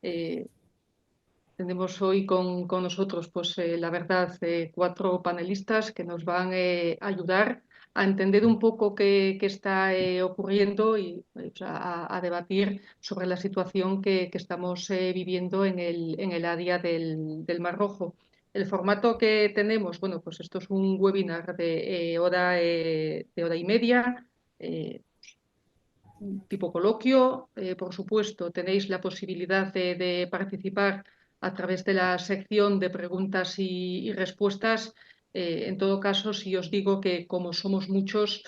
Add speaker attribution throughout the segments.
Speaker 1: Eh, Tenemos hoy con nosotros, pues la verdad, cuatro panelistas que nos van a ayudar a entender un poco qué está ocurriendo y pues, a debatir sobre la situación que estamos viviendo en el área del Mar Rojo. El formato que tenemos, bueno, pues esto es un webinar de hora y media. eh, Tipo coloquio. Por supuesto, tenéis la posibilidad de participar a través de la sección de preguntas y respuestas. En todo caso, si os digo que como somos muchos,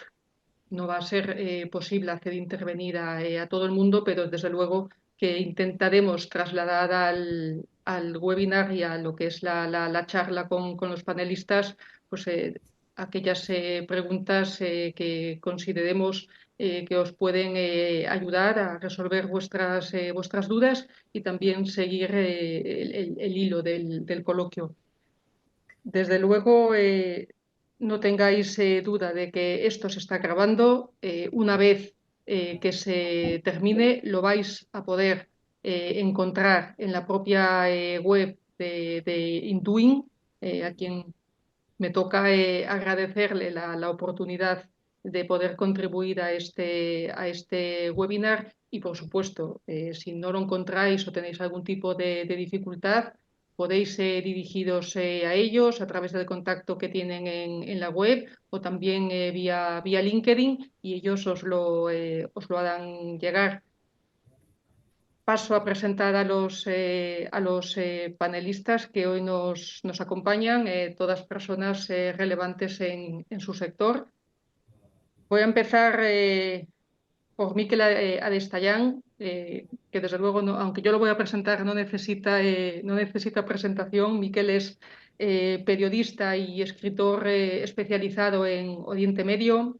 Speaker 1: no va a ser posible hacer intervenir a todo el mundo, pero desde luego que intentaremos trasladar al webinar y a lo que es la charla con los panelistas, pues aquellas preguntas que consideremos que os pueden ayudar a resolver vuestras dudas y también seguir el hilo del coloquio. Desde luego, no tengáis duda de que esto se está grabando. Una vez que se termine, lo vais a poder encontrar en la propia web de Intuit, a quien me toca agradecerle la oportunidad de poder contribuir a este webinar y, por supuesto, si no lo encontráis o tenéis algún tipo de dificultad, podéis dirigiros a ellos a través del contacto que tienen en la web o también vía LinkedIn y ellos os lo harán llegar. Paso a presentar a los panelistas que hoy nos acompañan, todas personas relevantes en su sector. Voy a empezar por Mikel Adestayán, que desde luego, aunque yo lo voy a presentar, no necesita presentación. Mikel es periodista y escritor especializado en Oriente Medio,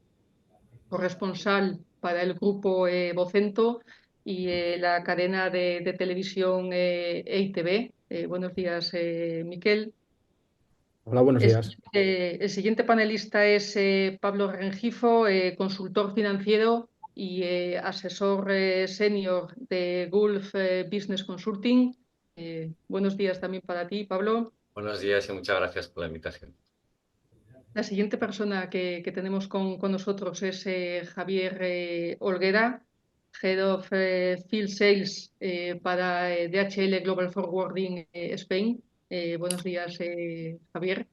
Speaker 1: corresponsal para el grupo Vocento y la cadena de televisión EITV. Buenos días, Miquel.
Speaker 2: Hola, buenos días.
Speaker 1: El siguiente panelista es Pablo Rengifo, consultor financiero y asesor senior de Gulf Business Consulting. Buenos días también para ti, Pablo.
Speaker 3: Buenos días y muchas gracias por la invitación.
Speaker 1: La siguiente persona que tenemos con nosotros es Javier Olguera, Head of Field Sales para DHL Global Forwarding Spain. Buenos días, Javier.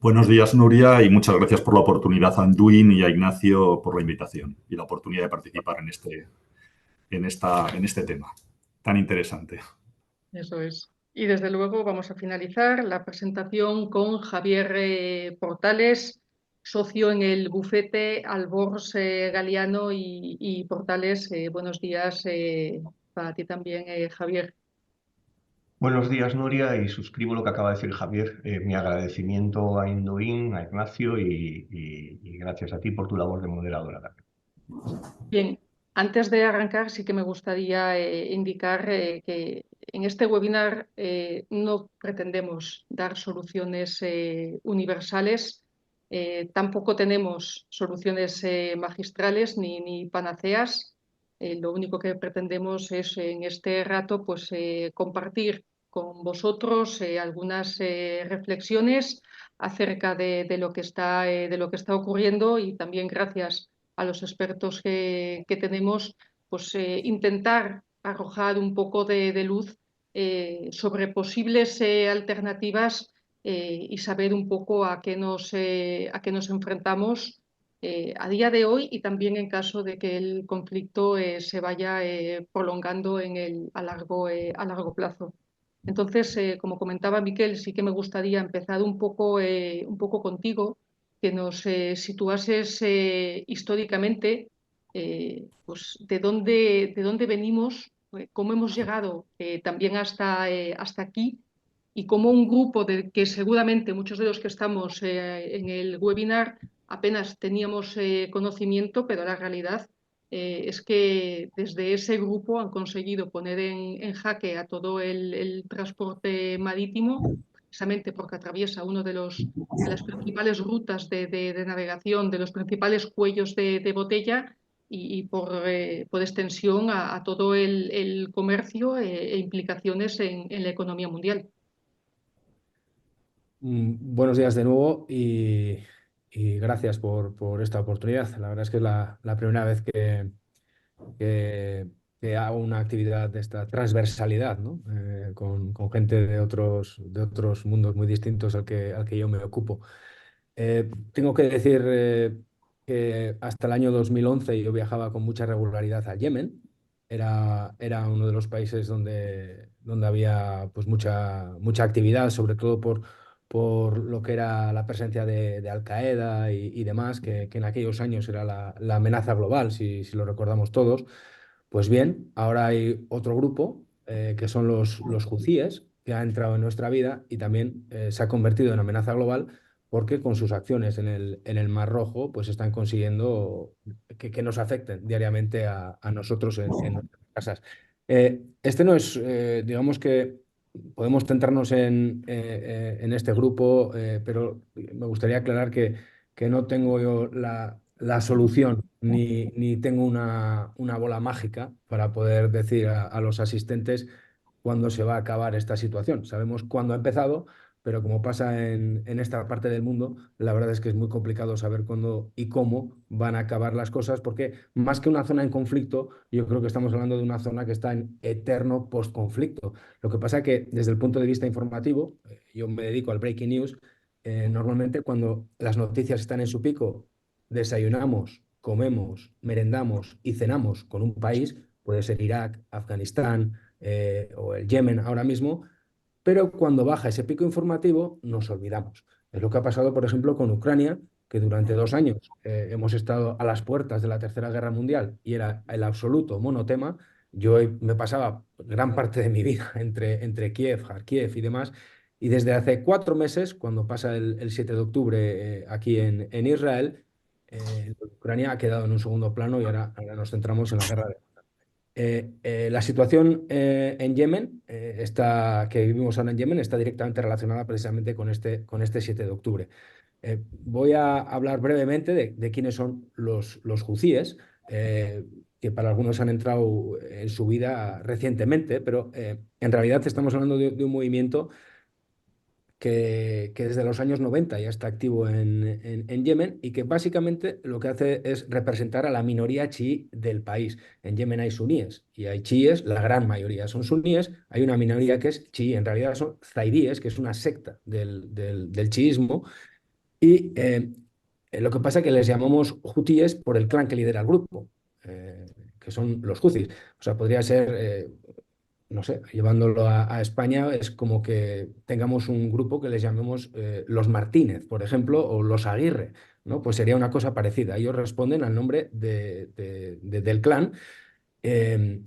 Speaker 4: Buenos días, Nuria, y muchas gracias por la oportunidad a Anduin y a Ignacio por la invitación y la oportunidad de participar en este tema tan interesante.
Speaker 1: Eso es. Y desde luego vamos a finalizar la presentación con Javier Portales, socio en el bufete Albors Galiano y Portales. Buenos días para ti también, Javier.
Speaker 5: Buenos días, Nuria, y suscribo lo que acaba de decir Javier. Mi agradecimiento a Indoin, a Ignacio y gracias a ti por tu labor de moderadora también.
Speaker 1: Bien, antes de arrancar sí que me gustaría indicar que en este webinar no pretendemos dar soluciones universales, tampoco tenemos soluciones magistrales ni panaceas. Lo único que pretendemos es en este rato pues, compartir con vosotros algunas reflexiones acerca de lo que está ocurriendo y también gracias a los expertos que tenemos, pues intentar arrojar un poco de luz sobre posibles alternativas y saber un poco a qué nos enfrentamos a día de hoy y también en caso de que el conflicto se vaya prolongando a largo plazo. Entonces, como comentaba Miquel, sí que me gustaría empezar un poco contigo, que nos situases históricamente pues, de dónde venimos, cómo hemos llegado también hasta aquí y cómo un grupo que seguramente muchos de los que estamos en el webinar apenas teníamos conocimiento, pero la realidad es que desde ese grupo han conseguido poner en jaque a todo el transporte marítimo, precisamente porque atraviesa uno de las principales rutas de navegación, de los principales cuellos de botella y por extensión a todo el comercio e implicaciones en la economía mundial.
Speaker 2: Buenos días de nuevo y gracias por esta oportunidad. La verdad es que es la primera vez que, que hago una actividad de esta transversalidad, ¿no? Con gente de otros mundos muy distintos al que yo me ocupo. Tengo que decir que hasta el año 2011 yo viajaba con mucha regularidad a Yemen. Era uno de los países donde había pues, mucha actividad, sobre todo por lo que era la presencia de Al Qaeda y demás, que en aquellos años era la amenaza global, si lo recordamos todos. Pues bien, ahora hay otro grupo, que son los hutíes, que ha entrado en nuestra vida y también se ha convertido en amenaza global porque con sus acciones en el Mar Rojo pues están consiguiendo que nos afecten diariamente a nosotros en nuestras casas. Este no es, digamos que podemos centrarnos en este grupo, pero me gustaría aclarar que no tengo yo la solución ni tengo una bola mágica para poder decir a los asistentes cuándo se va a acabar esta situación. Sabemos cuándo ha empezado, pero como pasa en esta parte del mundo, la verdad es que es muy complicado saber cuándo y cómo van a acabar las cosas, porque más que una zona en conflicto, yo creo que estamos hablando de una zona que está en eterno postconflicto. Lo que pasa es que desde el punto de vista informativo, yo me dedico al breaking news, normalmente cuando las noticias están en su pico, desayunamos, comemos, merendamos y cenamos con un país, puede ser Irak, Afganistán o el Yemen ahora mismo, pero cuando baja ese pico informativo nos olvidamos. Es lo que ha pasado, por ejemplo, con Ucrania, que durante 2 años hemos estado a las puertas de la Tercera Guerra Mundial y era el absoluto monotema. Yo me pasaba gran parte de mi vida entre Kiev, Kharkiv y demás, y desde hace 4 meses, cuando pasa el 7 de octubre aquí en Israel, Ucrania ha quedado en un segundo plano y ahora nos centramos en la guerra la situación en Yemen, que vivimos ahora en Yemen, está directamente relacionada precisamente con este 7 de octubre. Voy a hablar brevemente de quiénes son los hutíes, que para algunos han entrado en su vida recientemente, pero en realidad estamos hablando de un movimiento que desde los años 90 ya está activo en Yemen y que básicamente lo que hace es representar a la minoría chií del país. En Yemen hay suníes y hay chiíes, la gran mayoría son suníes, hay una minoría que es chií, en realidad son zaidíes, que es una secta del chiismo, y lo que pasa es que les llamamos hutíes por el clan que lidera el grupo, que son los hutis. O sea, podría ser no sé, llevándolo a España, es como que tengamos un grupo que les llamemos los Martínez, por ejemplo, o los Aguirre, ¿no? Pues sería una cosa parecida. Ellos responden al nombre del clan, eh,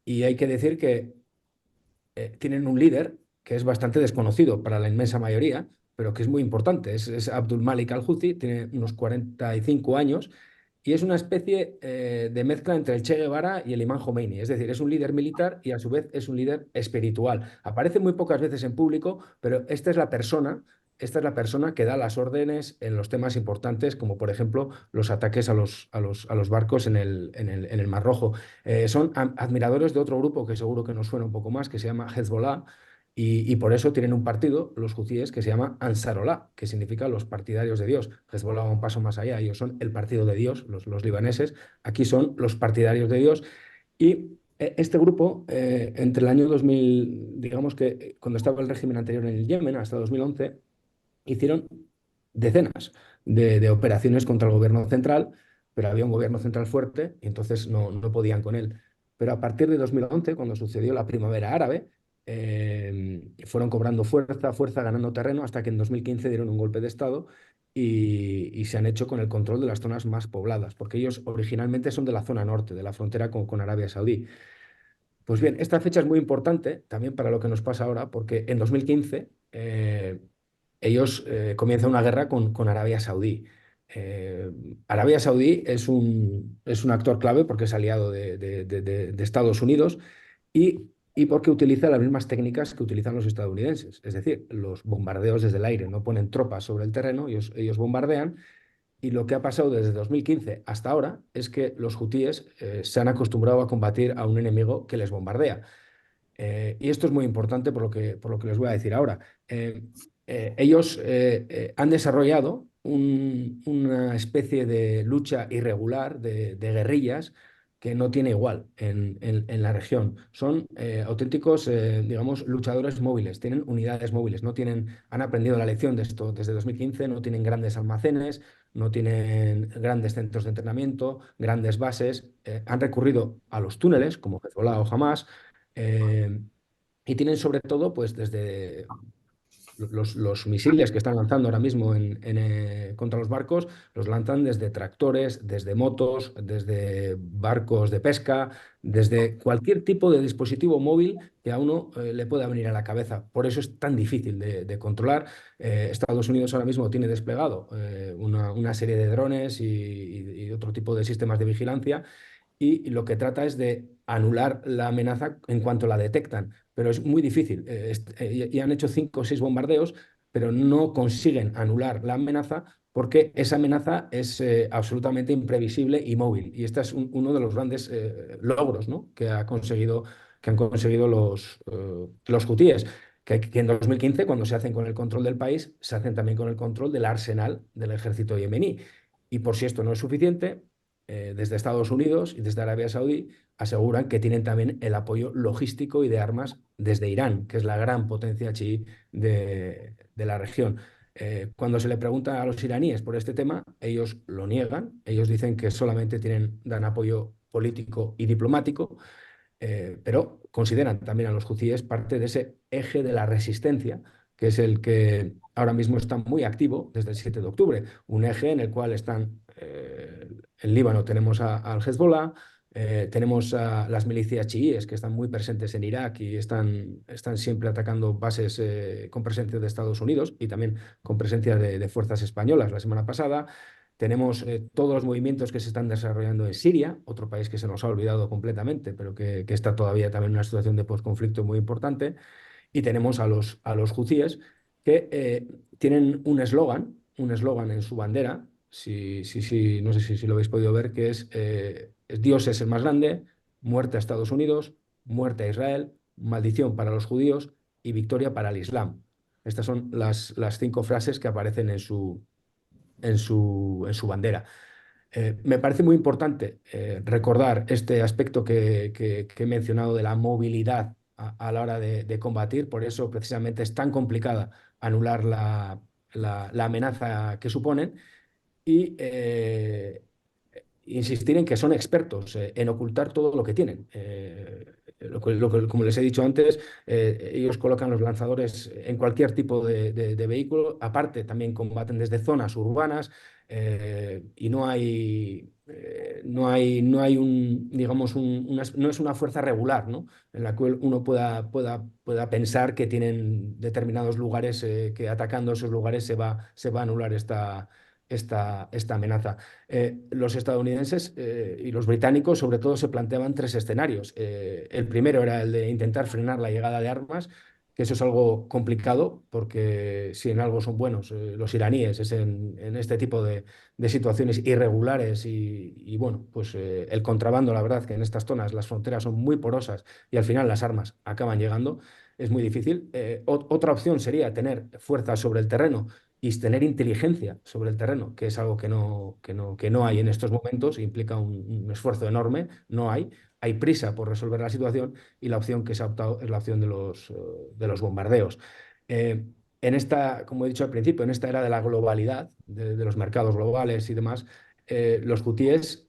Speaker 2: y hay que decir que tienen un líder que es bastante desconocido para la inmensa mayoría, pero que es muy importante. Es Abdul Malik al-Houthi, tiene unos 45 años y es una especie de mezcla entre el Che Guevara y el Imam Khomeini. Es decir, es un líder militar y a su vez es un líder espiritual. Aparece muy pocas veces en público, pero esta es la persona que da las órdenes en los temas importantes, como por ejemplo los ataques a los barcos en el Mar Rojo. Son admiradores de otro grupo que seguro que nos suena un poco más, que se llama Hezbollah, y por eso tienen un partido, los hutíes, que se llama Ansarollah, que significa los partidarios de Dios. Hezbollah va un paso más allá, ellos son el partido de Dios, los libaneses, aquí son los partidarios de Dios. Y este grupo, entre el año 2000, digamos que cuando estaba el régimen anterior en el Yemen, hasta 2011, hicieron decenas de operaciones contra el gobierno central, pero había un gobierno central fuerte y entonces no podían con él. Pero a partir de 2011, cuando sucedió la primavera árabe, fueron cobrando fuerza, ganando terreno, hasta que en 2015 dieron un golpe de Estado y se han hecho con el control de las zonas más pobladas, porque ellos originalmente son de la zona norte, de la frontera con Arabia Saudí. Pues bien, esta fecha es muy importante también para lo que nos pasa ahora, porque en 2015 ellos comienzan una guerra con Arabia Saudí. Arabia Saudí es un actor clave porque es aliado de Estados Unidos y porque utiliza las mismas técnicas que utilizan los estadounidenses, es decir, los bombardeos desde el aire. No ponen tropas sobre el terreno, ellos bombardean Y lo que ha pasado desde 2015 hasta ahora es que los hutíes se han acostumbrado a combatir a un enemigo que les bombardea. Y esto es muy importante por lo que les voy a decir ahora. Ellos han desarrollado una especie de lucha irregular de guerrillas que no tiene igual en la región. Son auténticos, digamos, luchadores móviles, tienen unidades móviles, no tienen, han aprendido la lección de esto desde 2015, no tienen grandes almacenes, no tienen grandes centros de entrenamiento, grandes bases, han recurrido a los túneles, como Hezbollah o Hamas, eh, y tienen sobre todo, pues desde los misiles que están lanzando ahora mismo contra los barcos, los lanzan desde tractores, desde motos, desde barcos de pesca, desde cualquier tipo de dispositivo móvil que a uno le pueda venir a la cabeza. Por eso es tan difícil de controlar. Estados Unidos ahora mismo tiene desplegado una serie de drones y otro tipo de sistemas de vigilancia y lo que trata es de anular la amenaza en cuanto la detectan. Pero es muy difícil. Y han hecho 5 o 6 bombardeos, pero no consiguen anular la amenaza porque esa amenaza es absolutamente imprevisible y móvil. Y este es uno de los grandes logros, ¿no?, que han conseguido los hutíes. Que en 2015, cuando se hacen con el control del país, se hacen también con el control del arsenal del ejército yemení. Y por si esto no es suficiente, desde Estados Unidos y desde Arabia Saudí aseguran que tienen también el apoyo logístico y de armas desde Irán, que es la gran potencia chií de la región. Cuando se le pregunta a los iraníes por este tema, ellos lo niegan, ellos dicen que solamente dan apoyo político y diplomático, pero consideran también a los hutíes parte de ese eje de la resistencia, que es el que ahora mismo está muy activo desde el 7 de octubre, un eje en el cual están, en Líbano tenemos al Hezbollah, tenemos a las milicias chiíes que están muy presentes en Irak y están siempre atacando bases con presencia de Estados Unidos y también con presencia de fuerzas españolas la semana pasada. Tenemos todos los movimientos que se están desarrollando en Siria, otro país que se nos ha olvidado completamente, pero que está todavía también en una situación de posconflicto muy importante. Y tenemos a los hutíes que tienen un eslogan en su bandera, no sé si lo habéis podido ver, que es Dios es el más grande, muerte a Estados Unidos, muerte a Israel, maldición para los judíos y victoria para el Islam. Estas son las 5 frases que aparecen en su bandera. Me parece muy importante recordar este aspecto que he mencionado de la movilidad a la hora de combatir. Por eso precisamente es tan complicada anular la amenaza que suponen y insistir en que son expertos en ocultar todo lo que tienen. Como les he dicho antes, ellos colocan los lanzadores en cualquier tipo de vehículo. Aparte, también combaten desde zonas urbanas y no hay digamos, no es una fuerza regular, ¿no?, en la cual uno pueda pensar que tienen determinados lugares, que atacando esos lugares se va a anular esta amenaza. Los estadounidenses y los británicos sobre todo se planteaban 3 escenarios. El primero era el de intentar frenar la llegada de armas, que eso es algo complicado porque si en algo son buenos los iraníes es en este tipo de situaciones irregulares y bueno, pues el contrabando, la verdad que en estas zonas las fronteras son muy porosas y al final las armas acaban llegando, es muy difícil. Otra opción sería tener fuerza sobre el terreno y tener inteligencia sobre el terreno, que es algo que no hay en estos momentos, implica un esfuerzo enorme, no hay. Hay prisa por resolver la situación y la opción que se ha optado es la opción de los bombardeos. Como he dicho al principio, en esta era de la globalidad, de los mercados globales y demás, los hutíes,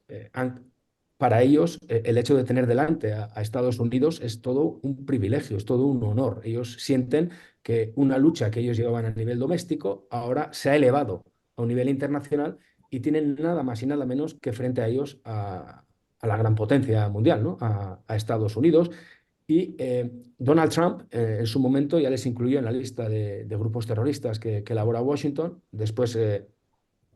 Speaker 2: para ellos, el hecho de tener delante a Estados Unidos es todo un privilegio, es todo un honor. Ellos sienten que una lucha que ellos llevaban a nivel doméstico ahora se ha elevado a un nivel internacional y tienen nada más y nada menos que frente a ellos a la gran potencia mundial, ¿no?, a Estados Unidos. Y Donald Trump en su momento ya les incluyó en la lista de grupos terroristas que elabora Washington. Después,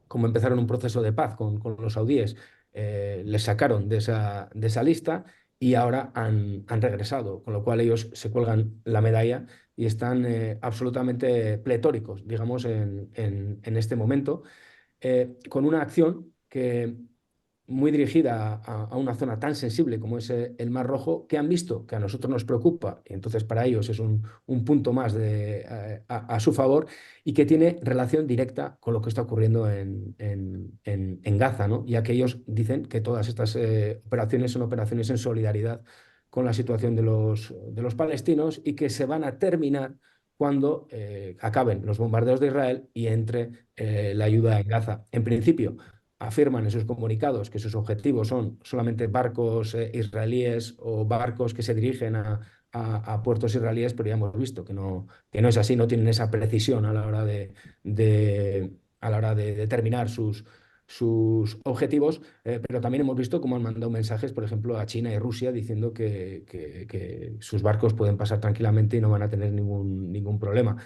Speaker 2: como empezaron un proceso de paz con los saudíes, les sacaron de esa lista y ahora han regresado, con lo cual ellos se cuelgan la medalla y están absolutamente pletóricos, digamos, en este momento. con una acción que muy dirigida a una zona tan sensible como es el Mar Rojo, que han visto que a nosotros nos preocupa, y entonces para ellos es un punto más a su favor, y que tiene relación directa con lo que está ocurriendo en Gaza, ¿no? Ya que ellos dicen que todas estas operaciones son operaciones en solidaridad con la situación de los palestinos y que se van a terminar cuando acaben los bombardeos de Israel y entre la ayuda en Gaza. En principio, afirman en sus comunicados que sus objetivos son solamente barcos israelíes o barcos que se dirigen a puertos israelíes, pero ya hemos visto que no es así, no tienen esa precisión a la hora a la hora de determinar sus objetivos, pero también hemos visto cómo han mandado mensajes, por ejemplo, a China y Rusia diciendo que sus barcos pueden pasar tranquilamente y no van a tener ningún problema.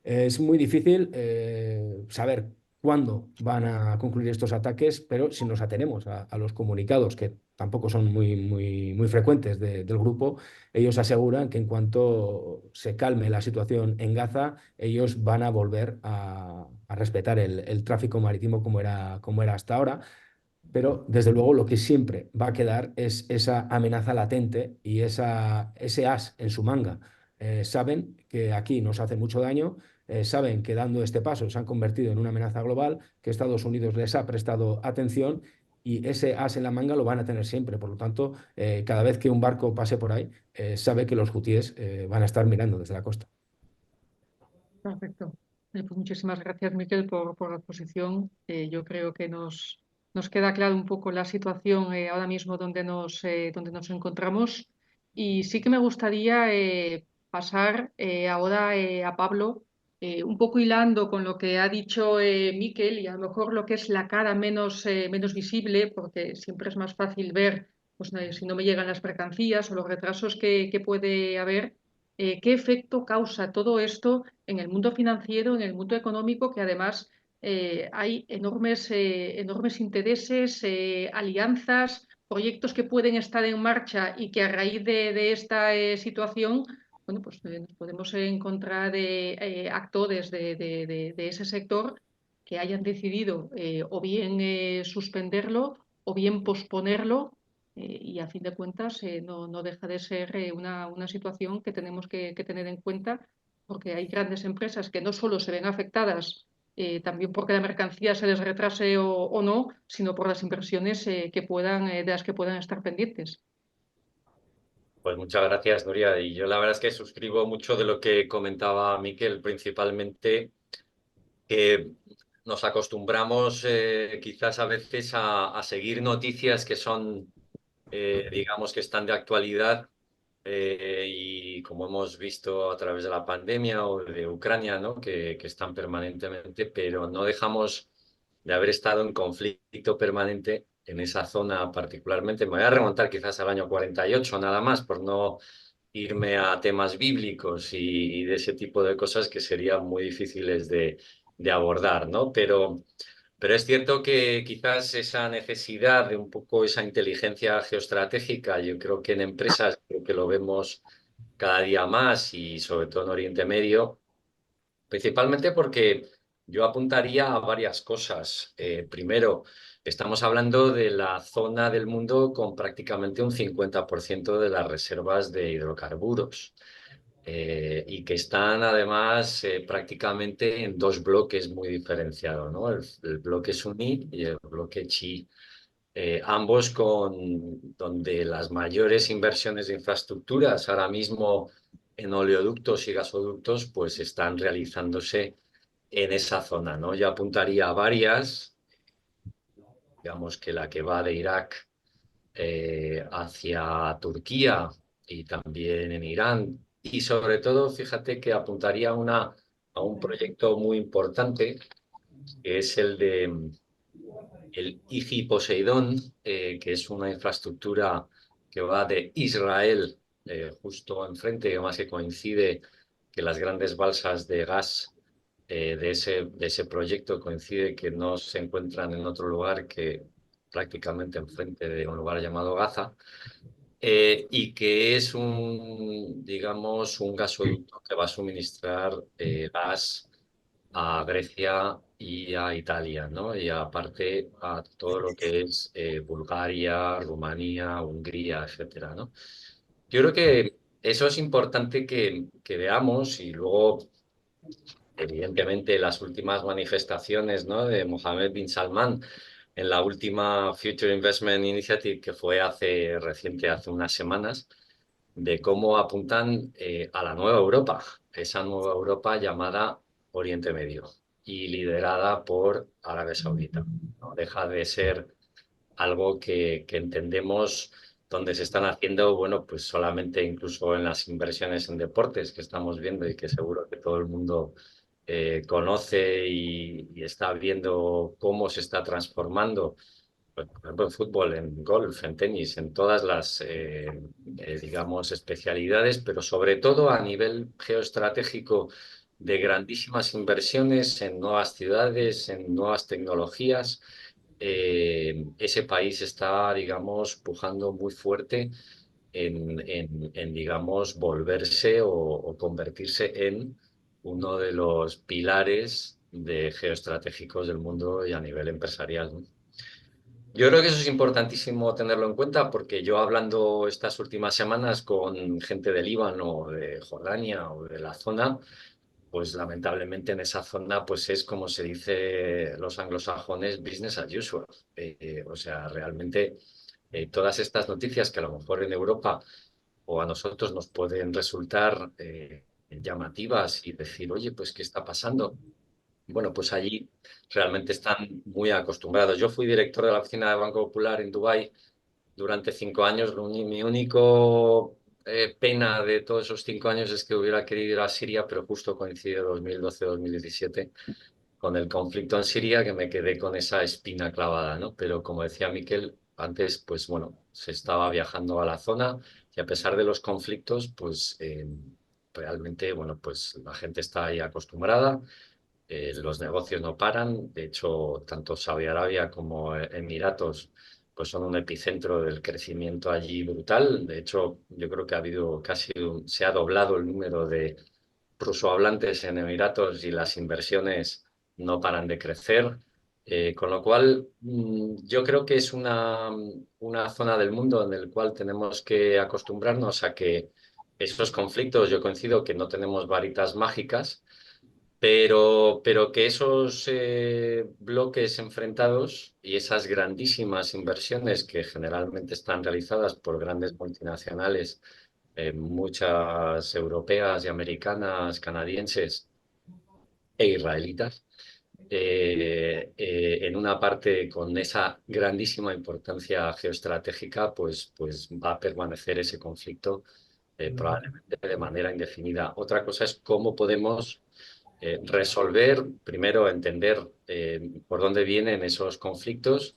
Speaker 2: Es muy difícil saber cuándo van a concluir estos ataques, pero si nos atenemos a los comunicados, que tampoco son muy frecuentes del grupo, ellos aseguran que en cuanto se calme la situación en Gaza, ellos van a volver a respetar el tráfico marítimo como era hasta ahora. Pero desde luego lo que siempre va a quedar es esa amenaza latente y ese as en su manga. Saben que aquí nos hace mucho daño, saben que dando este paso se han convertido en una amenaza global, que Estados Unidos les ha prestado atención y ese as en la manga lo van a tener siempre. Por lo tanto, cada vez que un barco pase por ahí, sabe que los hutíes van a estar mirando desde la costa.
Speaker 1: Perfecto. Pues muchísimas gracias, Miquel, por la exposición. Yo creo que nos queda claro un poco la situación ahora mismo donde nos encontramos. Y sí que me gustaría pasar ahora a Pablo, un poco hilando con lo que ha dicho Miquel y a lo mejor lo que es la cara menos visible, porque siempre es más fácil ver pues, si no me llegan las mercancías o los retrasos que puede haber. ¿Qué efecto causa todo esto en el mundo financiero, en el mundo económico, que además hay enormes intereses, alianzas, proyectos que pueden estar en marcha y que a raíz de esta situación, bueno, pues nos podemos encontrar actores de ese sector que hayan decidido o bien suspenderlo o bien posponerlo y a fin de cuentas no deja de ser una situación que tenemos que tener en cuenta porque hay grandes empresas que no solo se ven afectadas también porque la mercancía se les retrase o no, sino por las inversiones de las que puedan estar pendientes.
Speaker 3: Pues muchas gracias, Nuria. Y yo la verdad es que suscribo mucho de lo que comentaba Miquel, principalmente que nos acostumbramos quizás a veces a seguir noticias que son, digamos, que están de actualidad y como hemos visto a través de la pandemia o de Ucrania, ¿no? Que están permanentemente, pero no dejamos de haber estado en conflicto permanente en esa zona particularmente. Me voy a remontar quizás al año 48 nada más, por no irme a temas bíblicos y de ese tipo de cosas que serían muy difíciles de abordar, ¿no? Pero es cierto que quizás esa necesidad de un poco esa inteligencia geoestratégica, yo creo que en empresas creo que lo vemos cada día más y sobre todo en Oriente Medio, principalmente porque yo apuntaría a varias cosas. Primero, estamos hablando de la zona del mundo con prácticamente un 50% de las reservas de hidrocarburos. Y que están además prácticamente en dos bloques muy diferenciados, ¿no? El bloque suní y el bloque chií, ambos donde las mayores inversiones de infraestructuras ahora mismo en oleoductos y gasoductos pues están realizándose en esa zona, ¿no? Yo apuntaría a varias, digamos que la que va de Irak hacia Turquía y también en Irán. Y sobre todo, fíjate que apuntaría a un proyecto muy importante, que es el de el IJI Poseidón, que es una infraestructura que va de Israel justo enfrente, además que coincide que las grandes balsas de gas de ese proyecto coincide que no se encuentran en otro lugar que prácticamente enfrente de un lugar llamado Gaza, y que es digamos, un gasoducto que va a suministrar gas a Grecia y a Italia, ¿no? Y aparte a todo lo que es Bulgaria, Rumanía, Hungría, etcétera, ¿no? Yo creo que eso es importante que veamos y luego, evidentemente, las últimas manifestaciones, ¿no? De Mohammed bin Salman en la última Future Investment Initiative que fue hace unas semanas, de cómo apuntan a la nueva Europa, esa nueva Europa llamada Oriente Medio y liderada por Arabia Saudita. No deja de ser algo que entendemos donde se están haciendo, bueno, pues solamente incluso en las inversiones en deportes que estamos viendo y que seguro que todo el mundo conoce y está viendo cómo se está transformando, pues, por ejemplo, en fútbol, en golf, en tenis, en todas las, digamos, especialidades, pero sobre todo a nivel geoestratégico de grandísimas inversiones en nuevas ciudades, en nuevas tecnologías. Ese país está, digamos, pujando muy fuerte digamos, volverse o convertirse en uno de los pilares geoestratégicos del mundo y a nivel empresarial, ¿no? Yo creo que eso es importantísimo tenerlo en cuenta porque yo hablando estas últimas semanas con gente del Líbano, de Jordania o de la zona, pues lamentablemente en esa zona pues es como se dice los anglosajones business as usual. O sea, realmente todas estas noticias que a lo mejor en Europa o a nosotros nos pueden resultar llamativas y decir, oye, pues ¿qué está pasando? Bueno, pues allí realmente están muy acostumbrados. Yo fui director de la oficina de Banco Popular en Dubái durante 5 años. Mi único pena de todos esos 5 años es que hubiera querido ir a Siria, pero justo coincidió 2012-2017 con el conflicto en Siria, que me quedé con esa espina clavada, ¿no? Pero como decía Miquel, antes, pues bueno, se estaba viajando a la zona y a pesar de los conflictos, pues realmente, bueno, pues la gente está ahí acostumbrada. Los negocios no paran. De hecho, tanto Saudi Arabia como Emiratos pues son un epicentro del crecimiento allí brutal. De hecho, yo creo que ha habido se ha doblado el número de rusohablantes en Emiratos y las inversiones no paran de crecer. Con lo cual, yo creo que es una zona del mundo en el cual tenemos que acostumbrarnos a que esos conflictos, yo coincido que no tenemos varitas mágicas, pero que esos bloques enfrentados y esas grandísimas inversiones que generalmente están realizadas por grandes multinacionales, muchas europeas y americanas, canadienses e israelitas, en una parte con esa grandísima importancia geoestratégica, pues va a permanecer ese conflicto probablemente de manera indefinida. Otra cosa es cómo podemos resolver, primero entender por dónde vienen esos conflictos,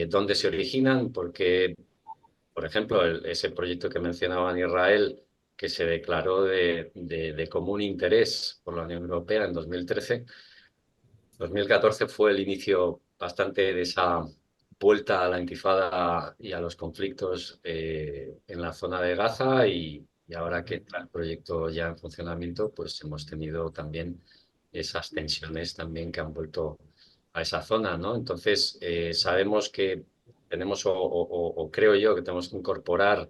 Speaker 3: dónde se originan, porque, por ejemplo, ese proyecto que mencionaba en Israel, que se declaró de común interés por la Unión Europea en 2013, 2014 fue el inicio bastante de esa vuelta a la intifada y a los conflictos en la zona de Gaza y ahora que entra el proyecto ya en funcionamiento, pues hemos tenido también esas tensiones también que han vuelto a esa zona, ¿no? Entonces, sabemos que tenemos, o creo yo, que tenemos que incorporar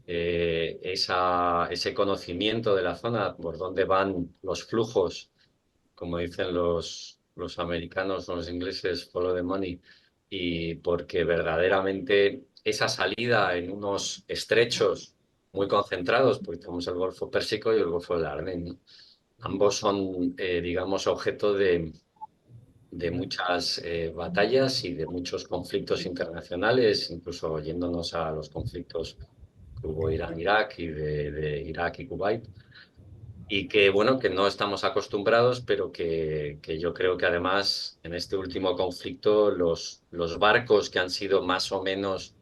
Speaker 3: ese conocimiento de la zona, por dónde van los flujos, como dicen los americanos o los ingleses, follow the money, y porque verdaderamente esa salida en unos estrechos muy concentrados, porque tenemos el Golfo Pérsico y el Golfo del Arden, ¿no? Ambos son, digamos, objeto de muchas batallas y de muchos conflictos internacionales, incluso yéndonos a los conflictos que hubo Irán-Irak y de Irak y Kuwait, y que, bueno, que no estamos acostumbrados, pero que yo creo que además en este último conflicto los barcos que han sido más o menos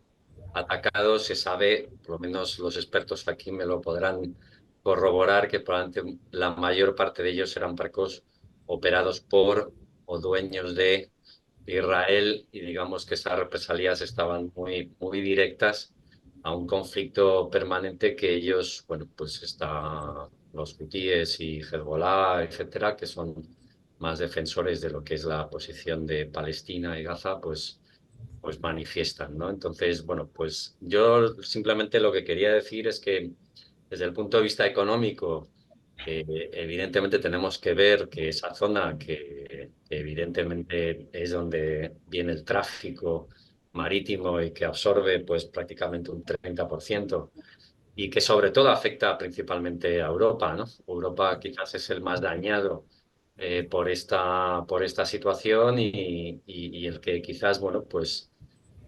Speaker 3: atacados, se sabe, por lo menos los expertos aquí me lo podrán corroborar, que probablemente la mayor parte de ellos eran barcos operados por o dueños de Israel y digamos que esas represalias estaban muy, muy directas a un conflicto permanente que ellos, bueno, pues está los hutíes y Hezbollah, etcétera, que son más defensores de lo que es la posición de Palestina y Gaza, pues manifiestan, ¿no? Entonces, bueno, pues yo simplemente lo que quería decir es que desde el punto de vista económico, evidentemente tenemos que ver que esa zona, que evidentemente es donde viene el tráfico marítimo y que absorbe pues prácticamente un 30%, y que sobre todo afecta principalmente a Europa, ¿no? Europa quizás es el más dañado por esta situación y el que quizás, bueno, pues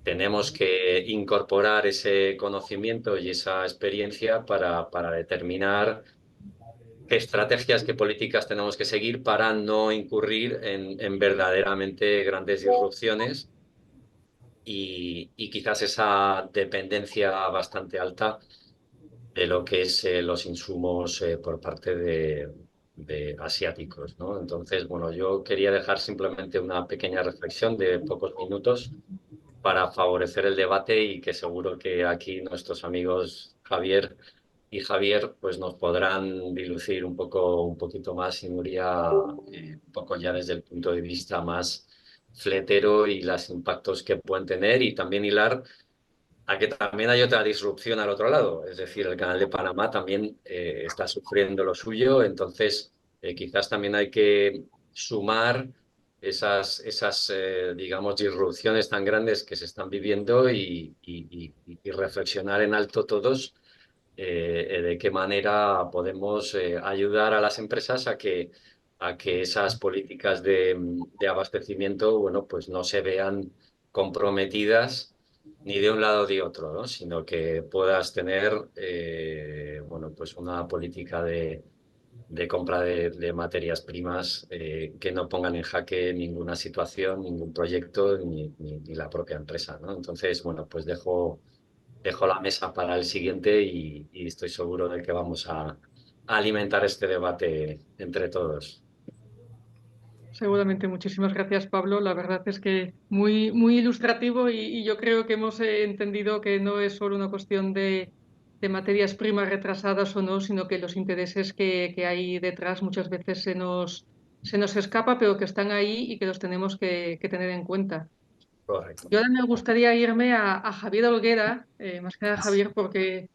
Speaker 3: tenemos que incorporar ese conocimiento y esa experiencia para determinar qué estrategias, qué políticas tenemos que seguir para no incurrir en verdaderamente grandes disrupciones y quizás esa dependencia bastante alta de lo que es los insumos por parte de asiáticos, ¿no? Entonces, bueno, yo quería dejar simplemente una pequeña reflexión de pocos minutos para favorecer el debate y que seguro que aquí nuestros amigos Javier y Javier pues nos podrán dilucir un poquito más y Nuria un poco ya desde el punto de vista más fletero y los impactos que pueden tener y también hilar a que también hay otra disrupción al otro lado. Es decir, el Canal de Panamá también está sufriendo lo suyo, entonces quizás también hay que sumar esas digamos, disrupciones tan grandes que se están viviendo y reflexionar en alto todos de qué manera podemos ayudar a las empresas a que esas políticas de abastecimiento, bueno, pues no se vean comprometidas ni de un lado ni de otro, ¿no? Sino que puedas tener, bueno, pues una política de compra de materias primas que no pongan en jaque ninguna situación, ningún proyecto ni la propia empresa, ¿no? Entonces, bueno, pues dejo la mesa para el siguiente y estoy seguro de que vamos a alimentar este debate entre todos.
Speaker 1: Seguramente, muchísimas gracias, Pablo. La verdad es que muy, muy ilustrativo y yo creo que hemos entendido que no es solo una cuestión de materias primas retrasadas o no, sino que los intereses que hay detrás muchas veces se nos escapa, pero que están ahí y que los tenemos que tener en cuenta.
Speaker 3: Correcto.
Speaker 1: Yo ahora me gustaría irme a Javier Olguera, más que nada Javier, porque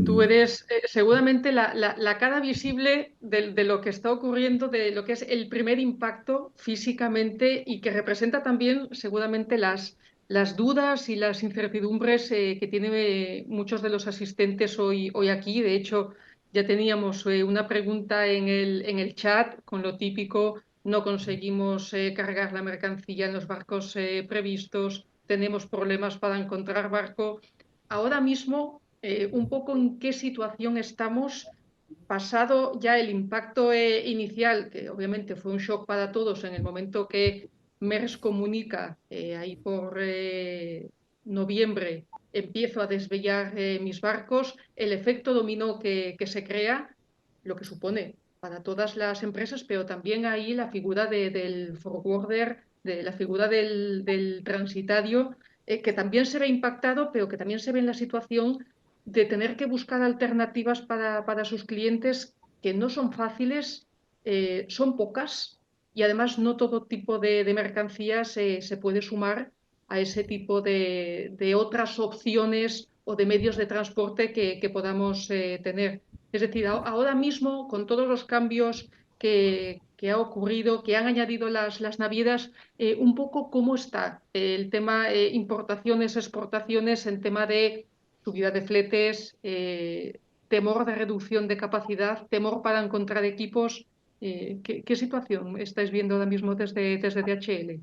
Speaker 1: tú eres seguramente la cara visible de lo que está ocurriendo, de lo que es el primer impacto físicamente y que representa también seguramente las dudas y las incertidumbres que tienen muchos de los asistentes hoy aquí. De hecho, ya teníamos una pregunta en el chat con lo típico, no conseguimos cargar la mercancía en los barcos previstos, tenemos problemas para encontrar barco. Ahora mismo un poco en qué situación estamos, pasado ya el impacto inicial, que obviamente fue un shock para todos en el momento que MERS comunica, ahí por noviembre, empiezo a desviar mis barcos, el efecto dominó que se crea, lo que supone para todas las empresas, pero también ahí la figura del forwarder, de la figura del transitario, que también se ve impactado, pero que también se ve en la situación de tener que buscar alternativas para sus clientes que no son fáciles, son pocas y además no todo tipo de mercancías se puede sumar a ese tipo de otras opciones o de medios de transporte que podamos tener. Es decir, ahora mismo, con todos los cambios que ha ocurrido, que han añadido las navieras, un poco cómo está el tema importaciones, exportaciones, en tema de subida de fletes, temor de reducción de capacidad, temor para encontrar equipos. ¿Qué situación estáis viendo ahora mismo desde DHL?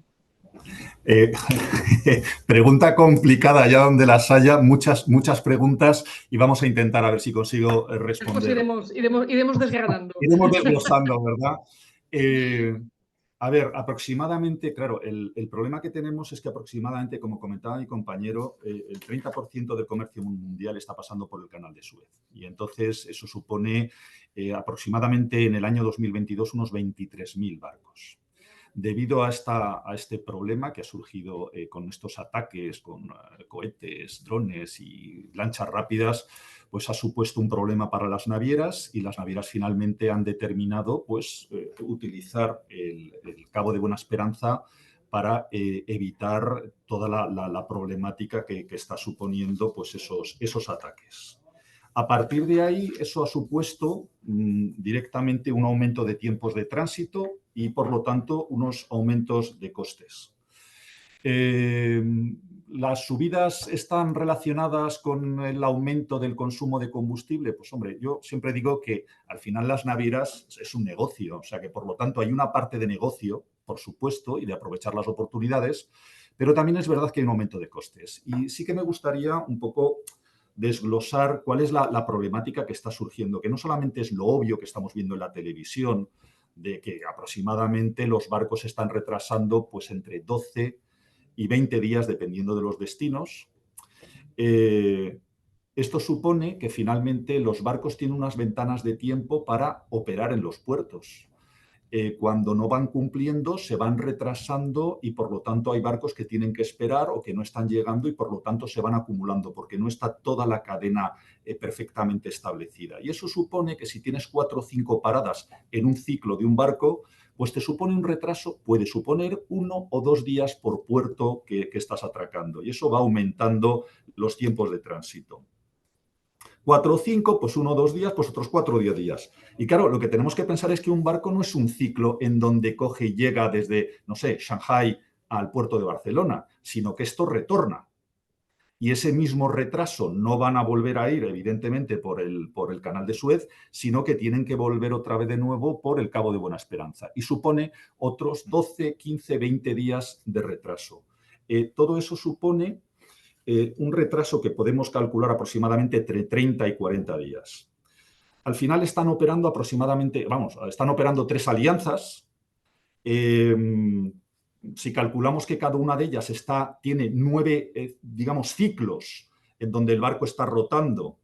Speaker 4: Pregunta complicada, ya donde las haya, muchas preguntas y vamos a intentar a ver si consigo
Speaker 1: Después
Speaker 4: responder.
Speaker 1: iremos desgranando.
Speaker 4: Iremos desglosando, ¿verdad? A ver, aproximadamente, claro, el problema que tenemos es que aproximadamente, como comentaba mi compañero, el 30% del comercio mundial está pasando por el Canal de Suez. Y entonces eso supone aproximadamente en el año 2022 unos 23.000 barcos. debido a este problema que ha surgido con estos ataques, con cohetes, drones y lanchas rápidas, pues ha supuesto un problema para las navieras, y las navieras finalmente han determinado pues, utilizar el Cabo de Buena Esperanza para evitar toda la problemática que está suponiendo pues, esos ataques. A partir de ahí, eso ha supuesto directamente un aumento de tiempos de tránsito y, por lo tanto, unos aumentos de costes. ¿Las subidas están relacionadas con el aumento del consumo de combustible? Pues, hombre, yo siempre digo que al final las navieras es un negocio, o sea que, por lo tanto, hay una parte de negocio, por supuesto, y de aprovechar las oportunidades, pero también es verdad que hay un aumento de costes. Y sí que me gustaría un poco desglosar cuál es la problemática que está surgiendo, que no solamente es lo obvio que estamos viendo en la televisión, de que aproximadamente los barcos se están retrasando pues entre 12 y 20 días, dependiendo de los destinos. Esto supone que finalmente los barcos tienen unas ventanas de tiempo para operar en los puertos. Cuando no van cumpliendo, se van retrasando y, por lo tanto, hay barcos que tienen que esperar o que no están llegando y, por lo tanto, se van acumulando porque no está toda la cadena perfectamente establecida. Y eso supone que si tienes 4 o 5 paradas en un ciclo de un barco, pues te supone un retraso, puede suponer 1 o 2 días por puerto que estás atracando, y eso va aumentando los tiempos de tránsito. 4 o 5, pues 1 o 2 días, pues otros 4 o 10 días. Y claro, lo que tenemos que pensar es que un barco no es un ciclo en donde coge y llega desde, no sé, Shanghái al puerto de Barcelona, sino que esto retorna. Y ese mismo retraso no van a volver a ir, evidentemente, por el canal de Suez, sino que tienen que volver otra vez de nuevo por el Cabo de Buena Esperanza. Y supone otros 12, 15, 20 días de retraso. Todo eso supone un retraso que podemos calcular aproximadamente entre 30 y 40 días. Al final están operando aproximadamente, están operando 3 alianzas. Si calculamos que cada una de ellas tiene 9, digamos, ciclos en donde el barco está rotando,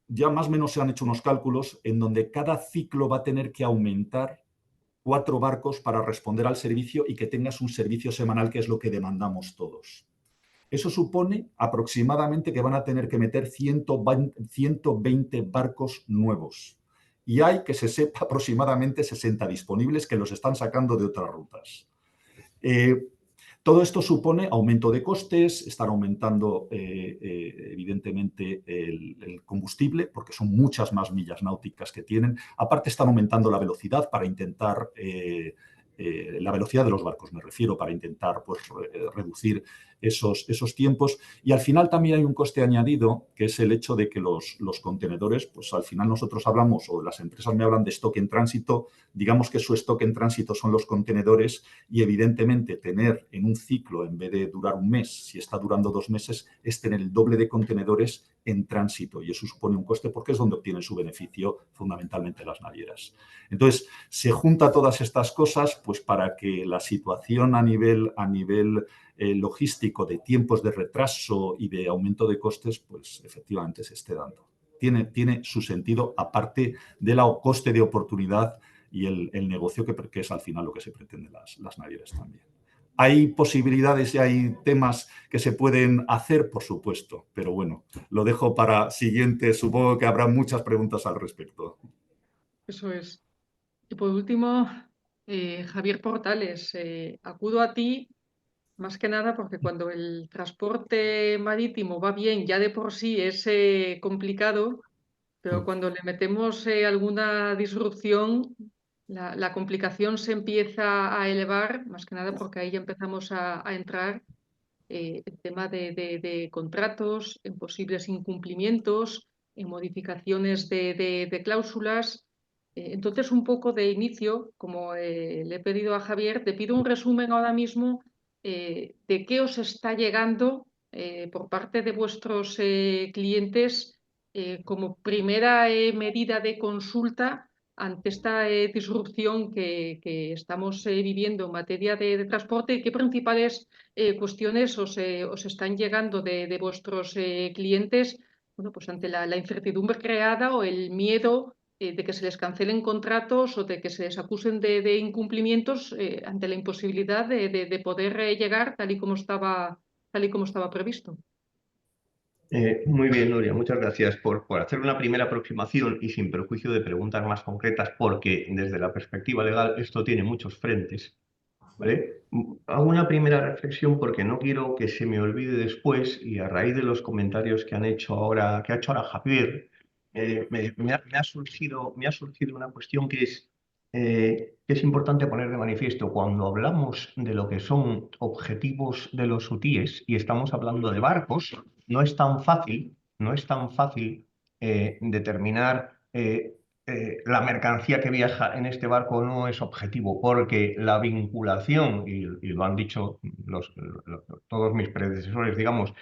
Speaker 4: ya más o menos se han hecho unos cálculos en donde cada ciclo va a tener que aumentar 4 barcos para responder al servicio y que tengas un servicio semanal, que es lo que demandamos todos. Eso supone aproximadamente que van a tener que meter 120 barcos nuevos. Y hay, que se sepa, aproximadamente 60 disponibles que los están sacando de otras rutas. Todo esto supone aumento de costes, están aumentando evidentemente el combustible, porque son muchas más millas náuticas que tienen. Aparte, están aumentando la velocidad para intentar... la velocidad de los barcos, me refiero, para intentar pues, reducir esos tiempos. Y al final también hay un coste añadido, que es el hecho de que los contenedores, pues al final nosotros hablamos, o las empresas me hablan de stock en tránsito, digamos que su stock en tránsito son los contenedores, y evidentemente tener en un ciclo, en vez de durar un mes, si está durando 2 meses, es tener el doble de contenedores en tránsito, y eso supone un coste porque es donde obtienen su beneficio fundamentalmente las navieras. Entonces, se junta todas estas cosas pues para que la situación a nivel logístico, de tiempos de retraso y de aumento de costes, pues efectivamente se esté dando. Tiene su sentido, aparte del coste de oportunidad y el negocio que es al final lo que se pretende las navieras también. ¿Hay posibilidades y hay temas que se pueden hacer? Por supuesto, pero bueno, lo dejo para siguiente. Supongo que habrá muchas preguntas al respecto.
Speaker 1: Eso es. Y por último, Javier Portales, acudo a ti más que nada porque cuando el transporte marítimo va bien, ya de por sí es complicado, pero cuando le metemos alguna disrupción, la complicación se empieza a elevar, más que nada porque ahí ya empezamos a entrar el tema de contratos, en posibles incumplimientos, en modificaciones de cláusulas. Entonces, un poco de inicio, como le he pedido a Javier, te pido un resumen ahora mismo de qué os está llegando por parte de vuestros clientes como primera medida de consulta ante esta disrupción que estamos viviendo en materia de transporte, y qué principales cuestiones os están llegando de vuestros clientes, bueno, pues ante la incertidumbre creada o el miedo de que se les cancelen contratos o de que se les acusen de incumplimientos ante la imposibilidad de poder llegar tal y como estaba previsto.
Speaker 5: Muy bien, Nuria, muchas gracias por hacer una primera aproximación y sin perjuicio de preguntas más concretas, porque desde la perspectiva legal esto tiene muchos frentes. ¿Vale? Hago una primera reflexión porque no quiero que se me olvide después y a raíz de los comentarios que ha hecho ahora Javier, me ha surgido una cuestión que es importante poner de manifiesto. Cuando hablamos de lo que son objetivos de los UTIES y estamos hablando de barcos, no es tan fácil, determinar la mercancía que viaja en este barco no es objetivo, porque la vinculación, y lo han dicho todos mis predecesores, digamos,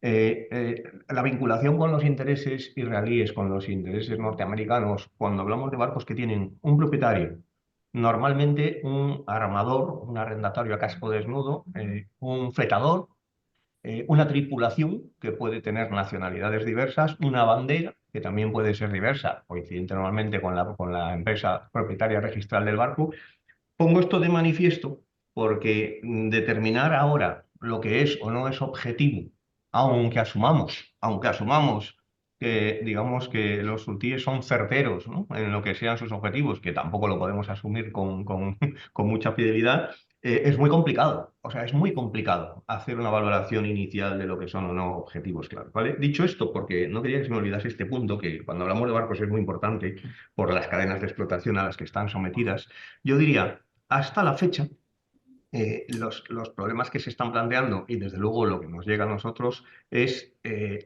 Speaker 5: la vinculación con los intereses israelíes, con los intereses norteamericanos, cuando hablamos de barcos que tienen un propietario, normalmente un armador, un arrendatario a casco desnudo, un fletador, una tripulación que puede tener nacionalidades diversas, una bandera que también puede ser diversa, coincidente normalmente con la empresa propietaria registral del barco. Pongo esto de manifiesto porque determinar ahora lo que es o no es objetivo, aunque asumamos que digamos que los sultíes son certeros, ¿no?, en lo que sean sus objetivos, que tampoco lo podemos asumir con mucha fidelidad, es muy complicado. O sea, es muy complicado hacer una valoración inicial de lo que son o no objetivos claros, ¿vale? Dicho esto, porque no quería que se me olvidase este punto, que cuando hablamos de barcos es muy importante por las cadenas de explotación a las que están sometidas, yo diría, hasta la fecha, los problemas que se están planteando y desde luego lo que nos llega a nosotros es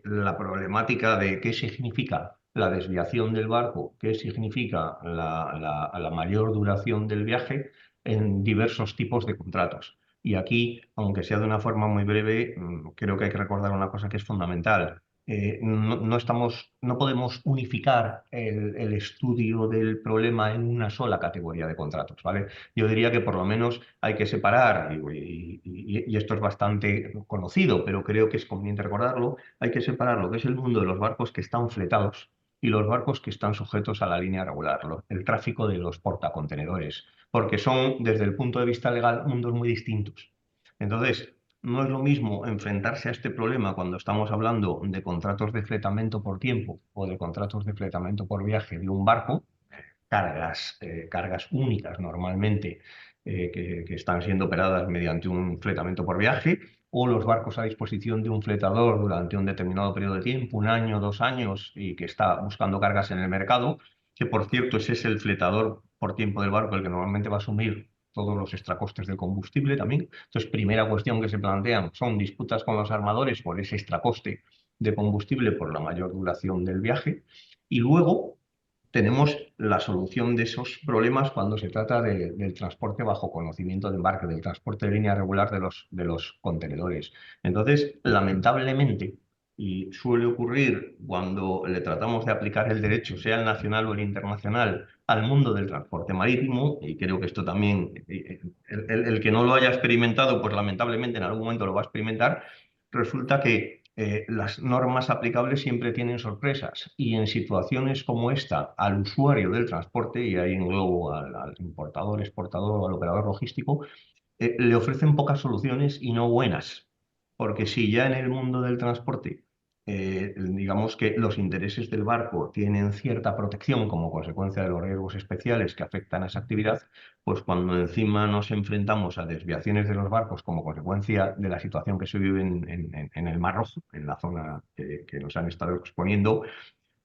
Speaker 5: la problemática de qué significa la desviación del barco, qué significa la mayor duración del viaje en diversos tipos de contratos. Y aquí, aunque sea de una forma muy breve, creo que hay que recordar una cosa que es fundamental. No podemos unificar el estudio del problema en una sola categoría de contratos, ¿vale? Yo diría que por lo menos hay que separar, y esto es bastante conocido, pero creo que es conveniente recordarlo, hay que separar lo que es el mundo de los barcos que están fletados y los barcos que están sujetos a la línea regular, el tráfico de los portacontenedores, porque son, desde el punto de vista legal, mundos muy distintos. Entonces, no es lo mismo enfrentarse a este problema cuando estamos hablando de contratos de fletamento por tiempo o de contratos de fletamento por viaje de un barco, cargas únicas normalmente que están siendo operadas mediante un fletamento por viaje, o los barcos a disposición de un fletador durante un determinado periodo de tiempo, 1 año, 2 años, y que está buscando cargas en el mercado, que por cierto ese es el fletador por tiempo del barco el que normalmente va a asumir todos los extracostes del combustible también. Entonces, primera cuestión que se plantean son disputas con los armadores por ese extracoste de combustible por la mayor duración del viaje. Y luego tenemos la solución de esos problemas cuando se trata del transporte bajo conocimiento de embarque, del transporte de línea regular de los contenedores. Entonces, lamentablemente, y suele ocurrir cuando le tratamos de aplicar el derecho, sea el nacional o el internacional, al mundo del transporte marítimo, y creo que esto también, el que no lo haya experimentado, pues lamentablemente en algún momento lo va a experimentar, resulta que las normas aplicables siempre tienen sorpresas, y en situaciones como esta, al usuario del transporte, y ahí englobo al importador, exportador o al operador logístico, le ofrecen pocas soluciones y no buenas. Porque si ya en el mundo del transporte, digamos que los intereses del barco tienen cierta protección como consecuencia de los riesgos especiales que afectan a esa actividad, pues cuando encima nos enfrentamos a desviaciones de los barcos como consecuencia de la situación que se vive en el Mar Rojo, en la zona que nos han estado exponiendo,